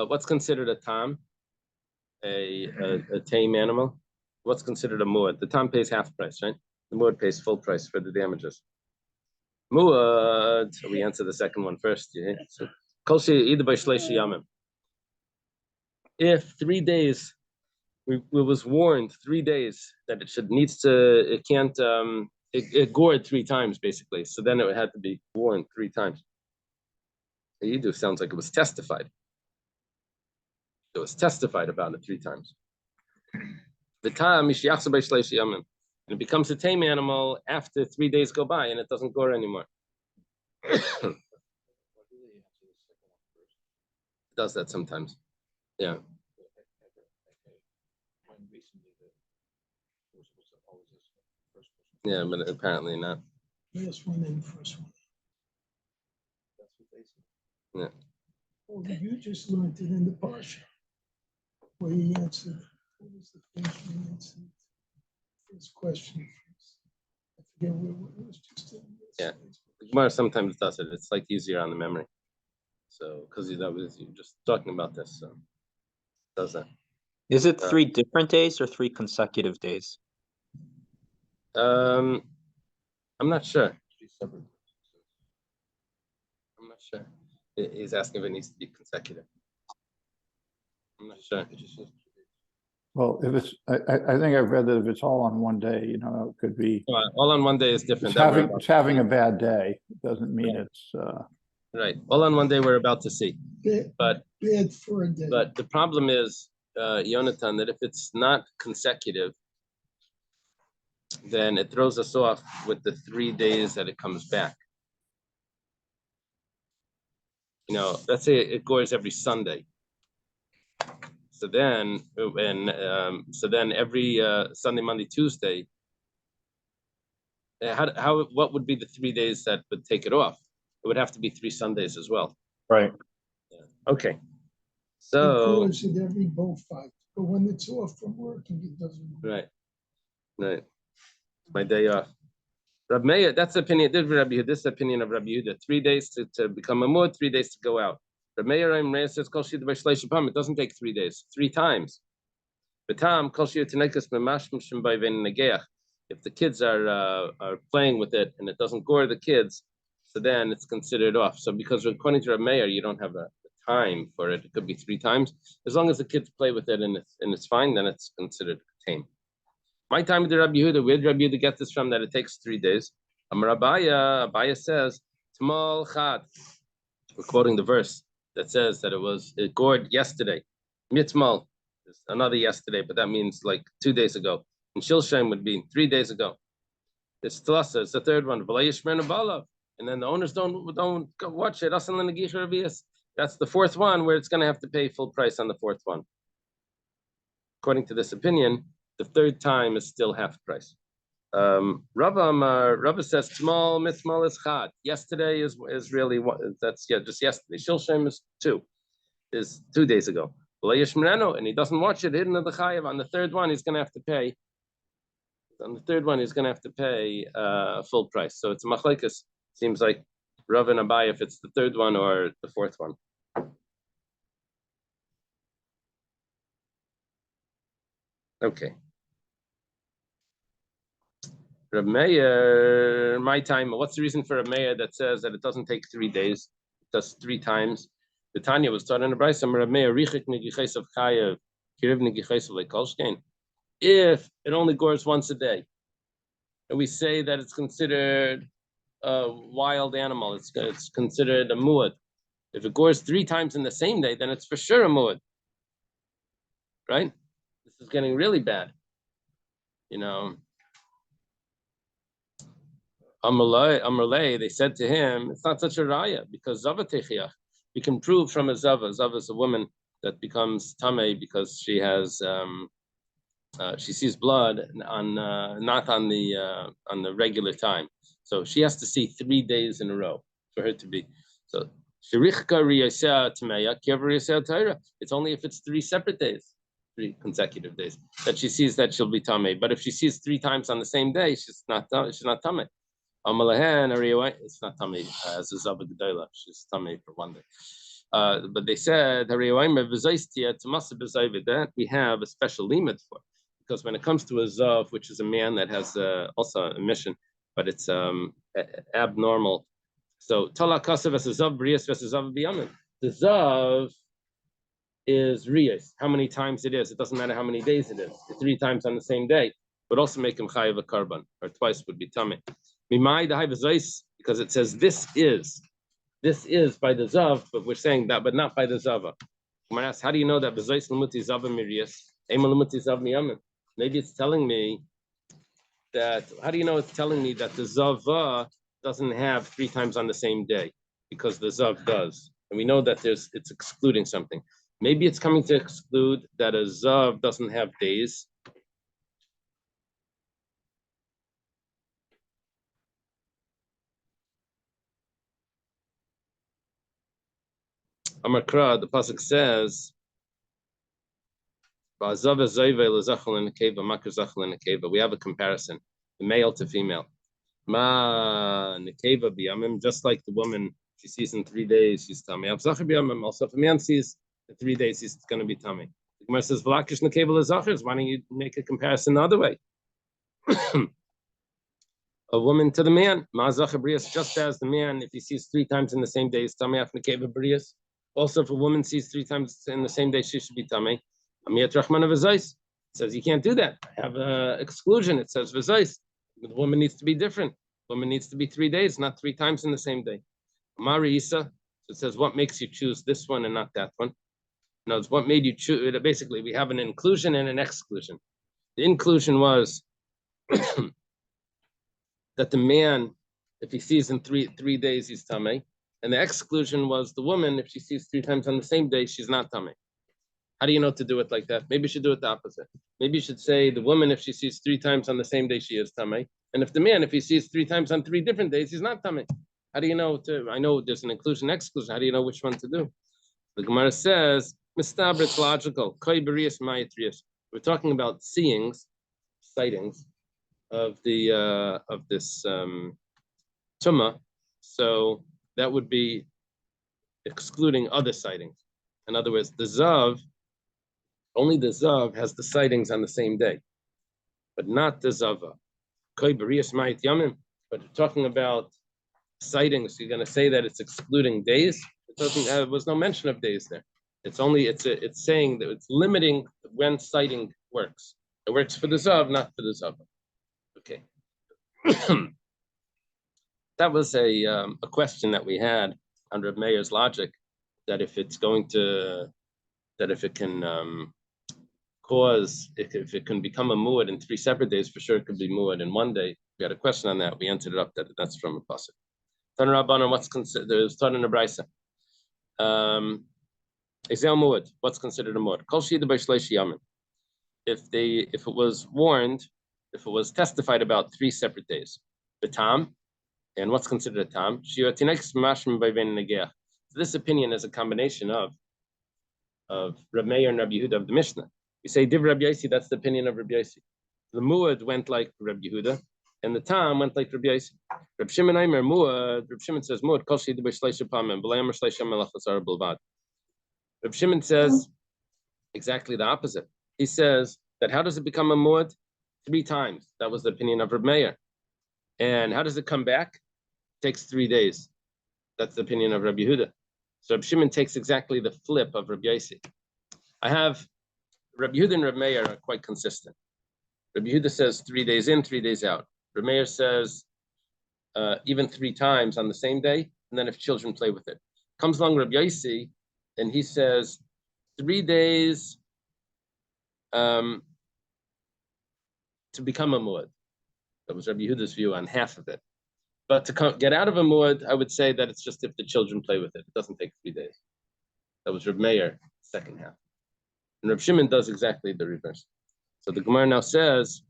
What's considered a tam? A tame animal. What's considered a muad? The tam pays half price, right? The muad pays full price for the damages. Muad. We answer the second one first. So, if 3 days, we was warned 3 days that it gored 3 times basically. So then it had to be warned 3 times. Yidu sounds like it was testified. It was testified about it 3 times. The time and it becomes a tame animal after 3 days go by and it doesn't gore anymore. It does that sometimes. Yeah. Yeah, but apparently not. Last one and first one. Yeah. Oh, you just learned it in the parsha where he answered. What was the first one he answered? First question. I forget where it was. Just yeah. Gemara sometimes does it. It's like easier on the memory. So because you're just talking about this, so does that. Is it 3 different days or 3 consecutive days? I'm not sure. I'm not sure. He's asking if it needs to be consecutive. I'm not sure. Well, if it's, I think I've read that if it's all on one day, it could be. All on one day is different. It's having a bad day. It doesn't mean it's. Right. All on one day we're about to see. But bad for a day. But the problem is, Yonatan, that if it's not consecutive, then it throws us off with the 3 days that it comes back. Let's say it gores every Sunday. So then, every Sunday, Monday, Tuesday, what would be the 3 days that would take it off? It would have to be 3 Sundays as well. Right. Yeah. Okay. So. It goes in every bullfight, but when it's off from working, it doesn't. Right. Right. My day off. Rab Meir, that's the opinion. This is the opinion of Rabbi Yehuda. 3 days to become a mud, 3 days to go out. Rab Meir says, it doesn't take 3 days, 3 times. If the kids are playing with it and it doesn't gore the kids, so then it's considered off. So because according to Rab Meir, you don't have a time for it. It could be 3 times. As long as the kids play with it and it's fine, then it's considered tame. My time with the Rabbi Yehuda, where did Rabbi Yehuda get this from that it takes 3 days? Abaya says, Tmal Chad. We're quoting the verse that says that it gored yesterday. Mitzmal is another yesterday, but that means like 2 days ago. And Shilshem would be 3 days ago. It's Tlasa, it's the third one. And then the owners don't watch it. That's the fourth one where it's going to have to pay full price on the fourth one. According to this opinion, the third time is still half price. Rava says small mitzmal is chad. Yesterday is really just yesterday. Shilshem is 2 days ago. And he doesn't watch it hidden in the chayav. On the third one, he's going to have to pay. On the third one, he's going to have to pay full price. So it's a machlekes. Seems like Rav and Abai if it's the third one or the fourth one. Okay. Reb Meir, my time. What's the reason for Reb Meir that says that it doesn't take 3 days? It does 3 times. The Tanya was taught in the Brayso. Reb Meir, richik negiches of chayav, kiriv negiches of lekolshkein. If it only gores once a day, and we say that it's considered a wild animal, it's considered a muad. If it gores 3 times in the same day, then it's for sure a muad. Right? This is getting really bad. You know. Amalei, they said to him, it's not such a raya because zava techiach. We can prove from a zava. Zava is a woman that becomes tamei because she has she sees blood on not on the regular time. So she has to see 3 days in a row for her to be. So it's only if it's 3 separate days, 3 consecutive days, that she sees that she'll be tamei. But if she sees 3 times on the same day, she's not tamei. It's not tummy as a Zava Gedola. She's tummy for 1 day. But they said that we have a special limit for, because when it comes to a Zav, which is a man that has also a mission, but it's abnormal. So Tala Kasav as a Zav Brias versus Zav Biyamin. The Zav is Rias, how many times it is. It doesn't matter how many days it is. 3 times on the same day would also make him chayav a karban, or twice would be tummy. Because it says this is by the zav, but we're saying that, but not by the zava. How do you know that? Maybe it's telling me that. How do you know it's telling me that the zava doesn't have 3 times on the same day? Because the zav does, and we know that it's excluding something. Maybe it's coming to exclude that a zav doesn't have days. Amakra, the pasuk says, we have a comparison, the male to female. Just like the woman, she sees in 3 days, she's tummy. Also, if a man sees in 3 days, he's going to be tummy. The Gemara says, why don't you make a comparison the other way? A woman to the man, just as the man, if he sees 3 times in the same day, is tummy af nekeva b'rias. Also, if a woman sees 3 times in the same day, she should be tamei. Amiyat Rachman of V'zais says you can't do that. I have an exclusion. It says V'zais. The woman needs to be different. The woman needs to be 3 days, not 3 times in the same day. Mari Isa, so it says what makes you choose this one and not that one. No, it's what made you choose. Basically, we have an inclusion and an exclusion. The inclusion was that the man, if he sees in three days, he's tamei. And the exclusion was the woman, if she sees 3 times on the same day, she's not tamei. How do you know to do it like that? Maybe you should do it the opposite. Maybe you should say the woman, if she sees 3 times on the same day, she is tamei. And if the man, if he sees 3 times on 3 different days, he's not tamei. How do you know I know there's an inclusion, exclusion. How do you know which one to do? The Gemara says, it's logical. We're talking about sightings. of this tuma, so that would be excluding other sightings. In other words, only the zav has the sightings on the same day, but not the zava. But talking about sightings, you're going to say that it's excluding days. There was no mention of days there. It's saying that it's limiting when sighting works. It works for the zav, not for the zava. Okay. That was a question that we had under Meir's logic, that if it can if it can become a muad in 3 separate days, for sure it could be muad in 1 day. We had a question on that. We answered it up that that's from a pasuk. Tan Rabbanan, what's considered? There's Tan in a brisa. Exam muad. What's considered a muad? Kol shida b'shleish yamin. If it was warned, if it was testified about 3 separate days, the tam, and what's considered a tam? So this opinion is a combination of Reb Meir and Reb Yehuda of the Mishnah. You say Div Reb Yosi, that's the opinion of Reb Yosi. The muad went like Reb Yehuda, and the tam went like Reb Yosi. Reb Shimon Aimer muad. Reb Shimon says muad kol shida b'shleish pamim b'lei amar shleish melach l'sar b'lvad. Reb Shimon says exactly the opposite. He says that how does it become a muad? 3 times. That was the opinion of Reb Meir. And how does it come back? It takes 3 days. That's the opinion of Reb Yehuda. So Reb Shimon takes exactly the flip of Reb Yosi. I have Reb Yehuda and Reb Meir are quite consistent. Reb Yehuda says 3 days in, 3 days out. Reb Meir says even 3 times on the same day, and then if children play with it. Comes along Reb Yosi, and he says 3 days to become a muad. That was Reb Yehuda's view on half of it. But to get out of a muad, I would say that it's just if the children play with it. It doesn't take 3 days. That was Reb Meir, second half. And Reb Shimon does exactly the reverse. So the Gemara now says,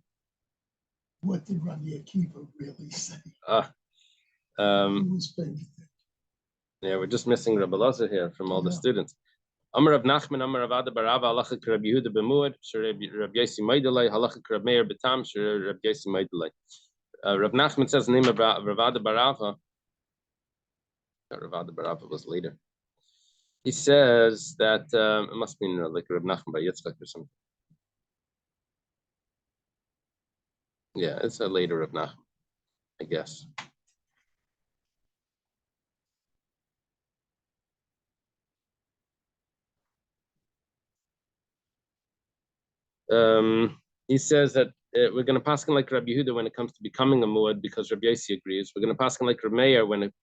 What did Rabbi Akiva really say? Yeah, we're just missing Rabbi Lazar here from all the students. Amar Rav Nachman, Amar Rav Ada Barava, halacha Reb Yehuda b'muad, Reb Yosi Maidelei, halacha Reb Meir b'tam, Reb Yosi Maidelei. Rav Nachman says the name of Rav Ada Barava. Rav Ada Barava was later. He says that it must be like Rav Nachman by Yitzchak or something. Yeah, it's a later Rav Nachman, I guess. He says that we're going to pass on like Rabbi Yehuda when it comes to becoming a muad because Rabbi Yosi agrees. We're going to pass on like Rabbi Meir when it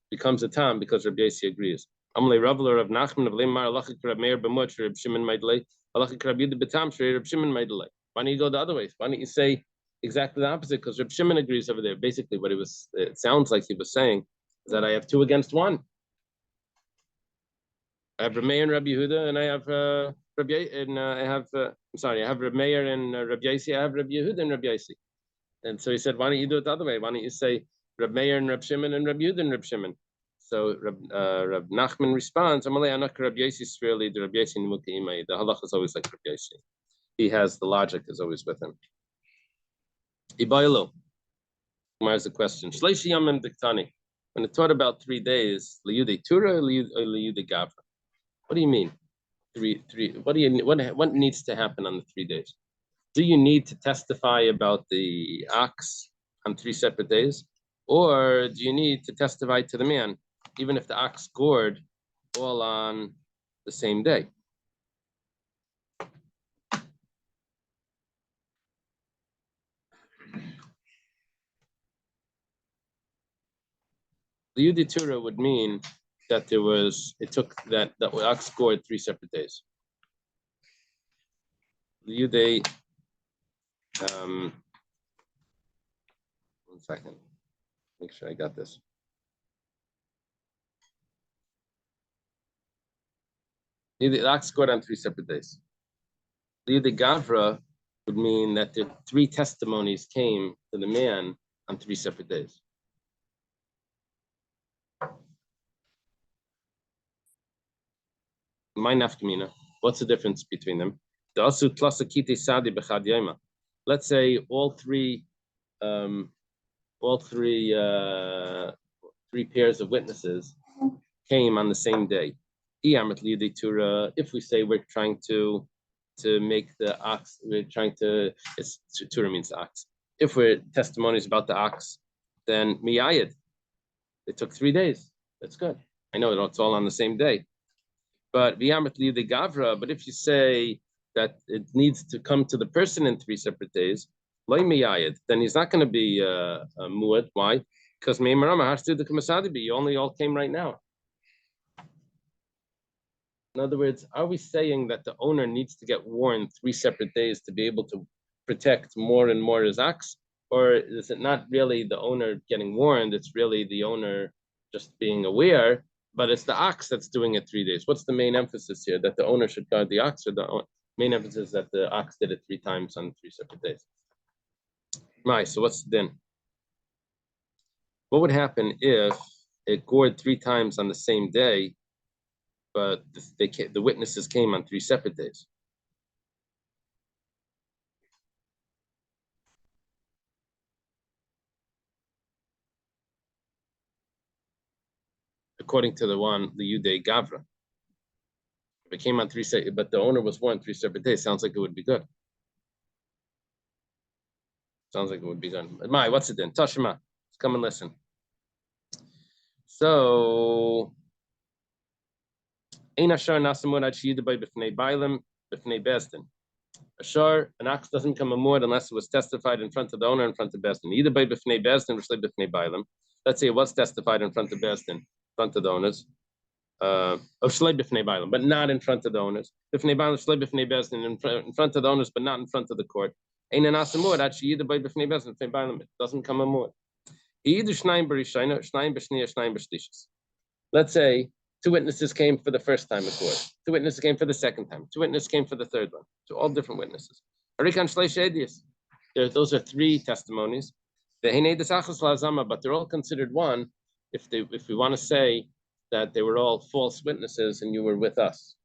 becomes a tam because Rabbi Yosi agrees. Amalei Rav Rav Nachman of Lemar Alachik Rabbi Meir b'muad Reb Shimon Maidelei Alachik Rabbi Yehuda b'tam Reb Shimon Maidelei. Why don't you go the other way? Why don't you say exactly the opposite? Because Reb Shimon agrees over there. Basically, what it sounds like he was saying is that I have 2 against 1. I have Rabbi Meir and Rabbi Yehuda, and I have I have Reb Meir and Reb Yosi. I have Reb Yehuda and Reb Yosi. And so he said, why don't you do it the other way? Why don't you say Reb Meir and Reb Shimon and Reb Yehuda and Reb Shimon? So Reb Nachman responds, Amalei Anak Reb Yosi Svirli, the Reb Yosi Nimuki Imai. The halach is always like Reb Yosi. He has the logic is always with him. Ibaylo. Here's the question. Shleishi Yamim Diktani. When it taught about 3 days, Liyude Tura or Liyude Gavra? What do you mean? 3. What needs to happen on the 3 days? Do you need to testify about the ox on 3 separate days, or do you need to testify to the man, even if the ox gored all on the same day? The Yuditura would mean that it took that the ox scored 3 separate days. The Yude, 1 second, make sure I got this. The ox scored on 3 separate days. The Yude Gavra would mean that the 3 testimonies came to the man on 3 separate days. My nafkamina, what's the difference between them? Let's say all 3 all three pairs of witnesses came on the same day. If we say we're trying to make the ox, it's Tura means the ox. If we're testimonies about the ox, then miyayid. It took 3 days. That's good. I know it's all on the same day. But gavra. But if you say that it needs to come to the person in 3 separate days, then he's not going to be a muad. Why? Because you only all came right now. In other words, are we saying that the owner needs to get warned 3 separate days to be able to protect more and more his ox? Or is it not really the owner getting warned? It's really the owner just being aware, but it's the ox that's doing it 3 days. What's the main emphasis here? That the owner should guard the ox, or the main emphasis that the ox did it 3 times on 3 separate days? Right, so what's the din? What would happen if it gored 3 times on the same day, but the witnesses came on 3 separate days? According to the Yudei Gavra. If it came on 3 separate, but the owner was warned 3 separate days, sounds like it would be good. Sounds like it would be good. Mai, what's it then? Tashima, come and listen. So, an ox doesn't come amud unless it was testified in front of the owner, in front of Besdin. Either by b'fnei Besdin or b'fnei bailim. Let's say it was testified in front of Besdin, in front of the owners. Of shlei b'fnei bailim, but not in front of the owners. B'fnei bailim, shlei b'fnei Besdin, in front of the owners, but not in front of the court. Ein anas amud actually either by b'fnei Besdin, b'fnei bailim. It doesn't come amud. Either shnayim b'rishayna, shnayim b'shniya, shnayim b'shlishis. Let's say 2 witnesses came for the first time in court. 2 witnesses came for the second time. 2 witnesses came for the third one. So all different witnesses. Those are 3 testimonies. But they're all considered one if we want to say that they were all false witnesses and you were with us.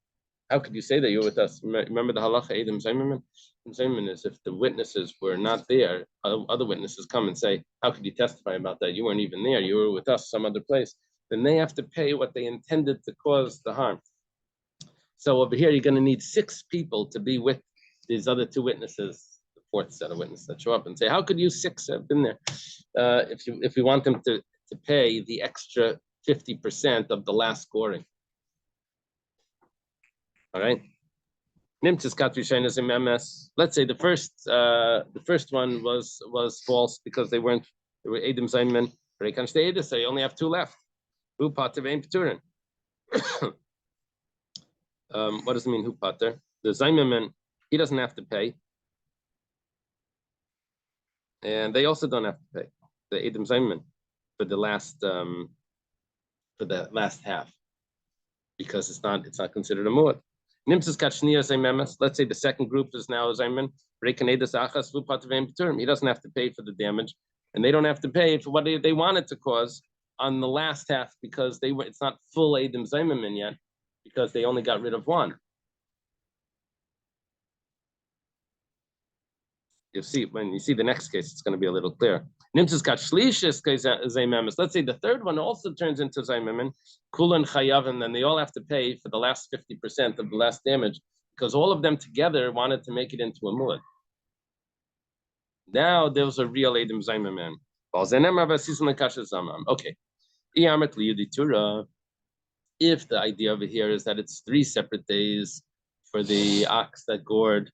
How could you say that you were with us? Remember the halacha Edom Zayman? Zayman is if the witnesses were not there, other witnesses come and say, how could you testify about that? You weren't even there. You were with us some other place. Then they have to pay what they intended to cause the harm. So over here, you're going to need 6 people to be with these other 2 witnesses, the 4th set of witnesses that show up and say, how could you 6 have been there? If we want them to pay the extra 50% of the last scoring. All right. Let's say the first one was false because they were Edom Zayman. So you only have 2 left. What does it mean, who pater? The Zayman, he doesn't have to pay. And they also don't have to pay. The Edom Zayman for the last half. Because it's not considered a muad. Let's say the second group is now Zayman. He doesn't have to pay for the damage. And they don't have to pay for what they wanted to cause on the last half because it's not full Edom Zayman yet, because they only got rid of 1. You'll see when you see the next case, it's going to be a little clearer. Let's say the third one also turns into Zayman, Kulan Chayavim, then they all have to pay for the last 50% of the last damage because all of them together wanted to make it into a muad. Now there was a real Edom Zayman. Okay. If the idea over here is that it's 3 separate days for the ox that gored,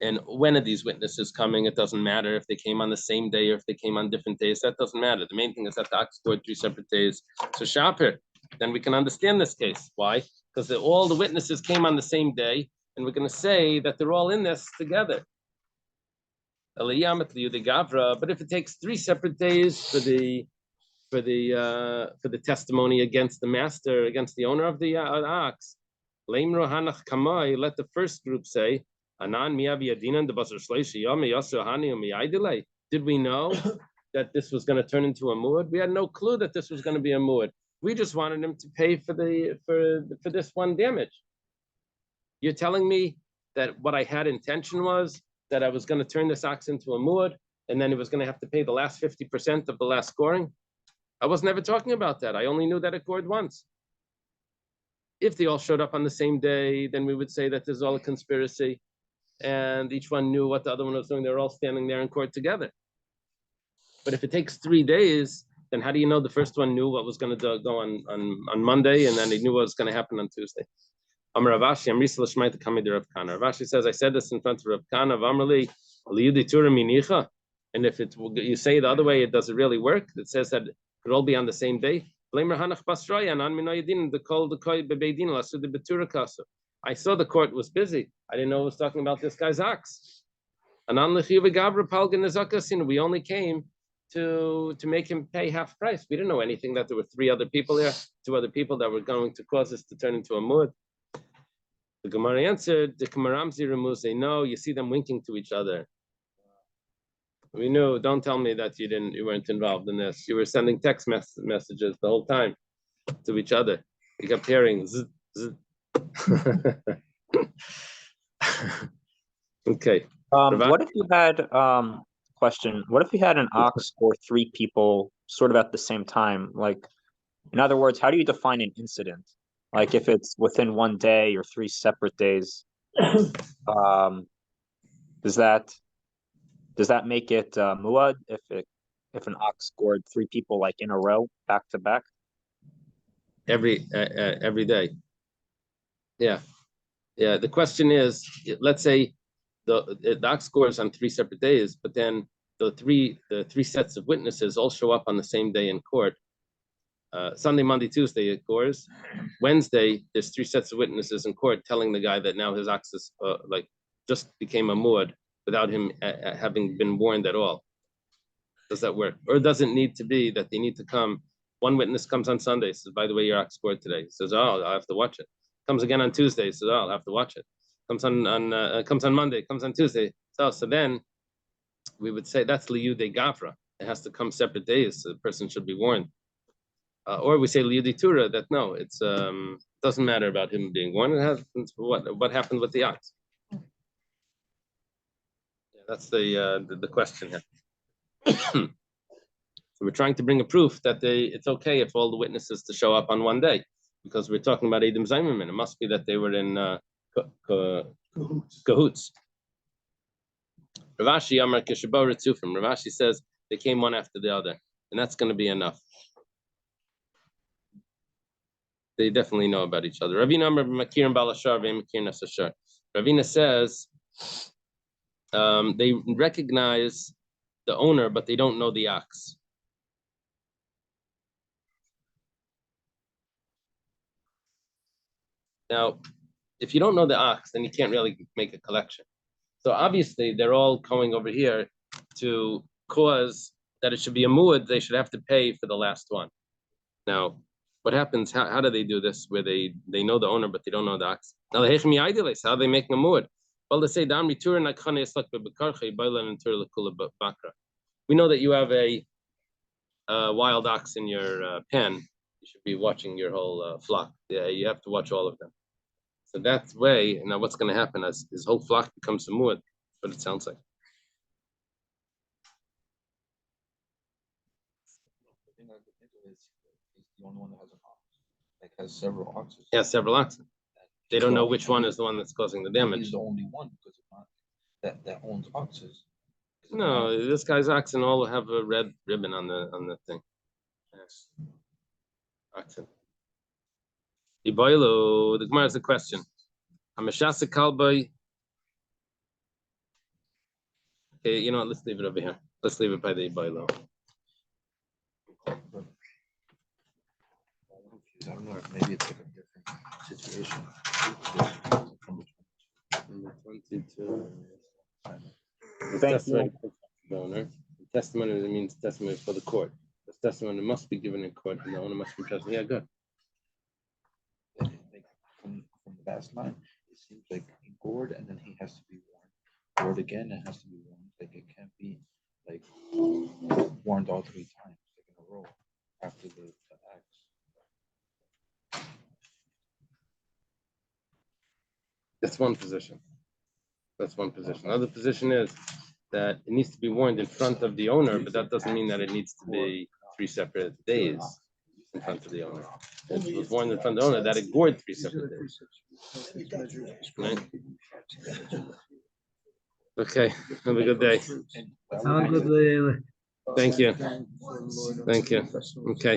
and when are these witnesses coming? It doesn't matter if they came on the same day or if they came on different days. That doesn't matter. The main thing is that the ox gored 3 separate days. So Shapir, then we can understand this case. Why? Because all the witnesses came on the same day, and we're going to say that they're all in this together. But if it takes 3 separate days for the testimony against the master, against the owner of the ox, let the first group say, did we know that this was going to turn into a muad? We had no clue that this was going to be a muad. We just wanted him to pay for this one damage. You're telling me that what I had intention was that I was going to turn this ox into a muad, and then he was going to have to pay the last 50% of the last scoring. I was never talking about that. I only knew that it scored once. If they all showed up on the same day, then we would say that there's all a conspiracy, and each one knew what the other one was doing. They're all standing there in court together. But if it takes 3 days, then how do you know the first one knew what was going to go on Monday, and then they knew what was going to happen on Tuesday? Ravashi says, I said this in front of Rav Kana, and if you say the other way, it doesn't really work. It says that it could all be on the same day. I saw the court was busy. I didn't know it was talking about this guy's ox. We only came to make him pay half price. We didn't know anything that there were 3 other people there, 2 other people that were going to cause us to turn into a mud. The Gemara answered, the Kamaramzi Ramuz, they know, you see them winking to each other. We knew, don't tell me that you weren't involved in this. You were sending text messages the whole time to each other. You kept hearing zzz, zzz. Okay. What if you had question? What if you had an ox or 3 people sort of at the same time? Like, in other words, how do you define an incident? Like if it's within 1 day or 3 separate days, does that make it muad if an ox scored 3 people like in a row back to back? Every day. Yeah. The question is, let's say the ox scores on 3 separate days, but then the three sets of witnesses all show up on the same day in court. Sunday, Monday, Tuesday, it scores. Wednesday, there's 3 sets of witnesses in court telling the guy that now his ox is just became a muad without him having been warned at all. Does that work? Or does it need to be that they need to come? One witness comes on Sunday, says, by the way, your ox scored today. He says, oh, I'll have to watch it. Comes again on Tuesday, says, oh, I'll have to watch it. Comes on Monday, comes on Tuesday. So then we would say that's liyude gavra. It has to come separate days, so the person should be warned. Or we say liyude tura, that no, it's doesn't matter about him being warned. It has what happened with the ox. Yeah, that's the question here. So we're trying to bring a proof that it's okay if all the witnesses to show up on 1 day, because we're talking about Eidim Zaymerman. It must be that they were in cahoots. Ravashi Amar Kishabor Tzufim. Ravashi says they came one after the other, and that's going to be enough. They definitely know about each other. Ravina Amar Makir and Balashar Makir Nasashar. Ravina says they recognize the owner, but they don't know the ox. Now, if you don't know the ox, then you can't really make a collection. So obviously, they're all going over here to cause that it should be a muad. They should have to pay for the last one. Now, what happens? How do they do this? Where they know the owner, but they don't know the ox? Now, how are they making a muad? Well, they say, we know that you have a wild ox in your pen. You should be watching your whole flock. Yeah, you have to watch all of them. So that's way. Now, what's going to happen as his whole flock becomes a muad? What it sounds like. The thing I could think of is he's the only one that has an ox, like has several oxes. Yeah, several oxen. They don't know which one is the one that's causing the damage. He's the only one because it's not that owns oxes. No, this guy's oxen all have a red ribbon on the thing. Yes. Oxen. Iboilo, the Gemara has a question. Hamashasa kalboy. Okay, you know what? Let's leave it over here. Let's leave it by the Iboilo. I don't know. Maybe it's like a different situation. Number 22. Thank you. The owner. Testimony means testimony for the court. This testimony must be given in court, and the owner must be present. Yeah, good. Like from the last line, it seems like he gored and then he has to be warned. Gored again and has to be warned. Like it can't be like warned all 3 times, like in a row after the acts. That's one position. That's one position. Another position is that it needs to be warned in front of the owner, but that doesn't mean that it needs to be 3 separate days in front of the owner. If it was warned in front of the owner, that it gored 3 separate days. Right? Okay, have a good day. Have a good day. Thank you. Thank you. Okay.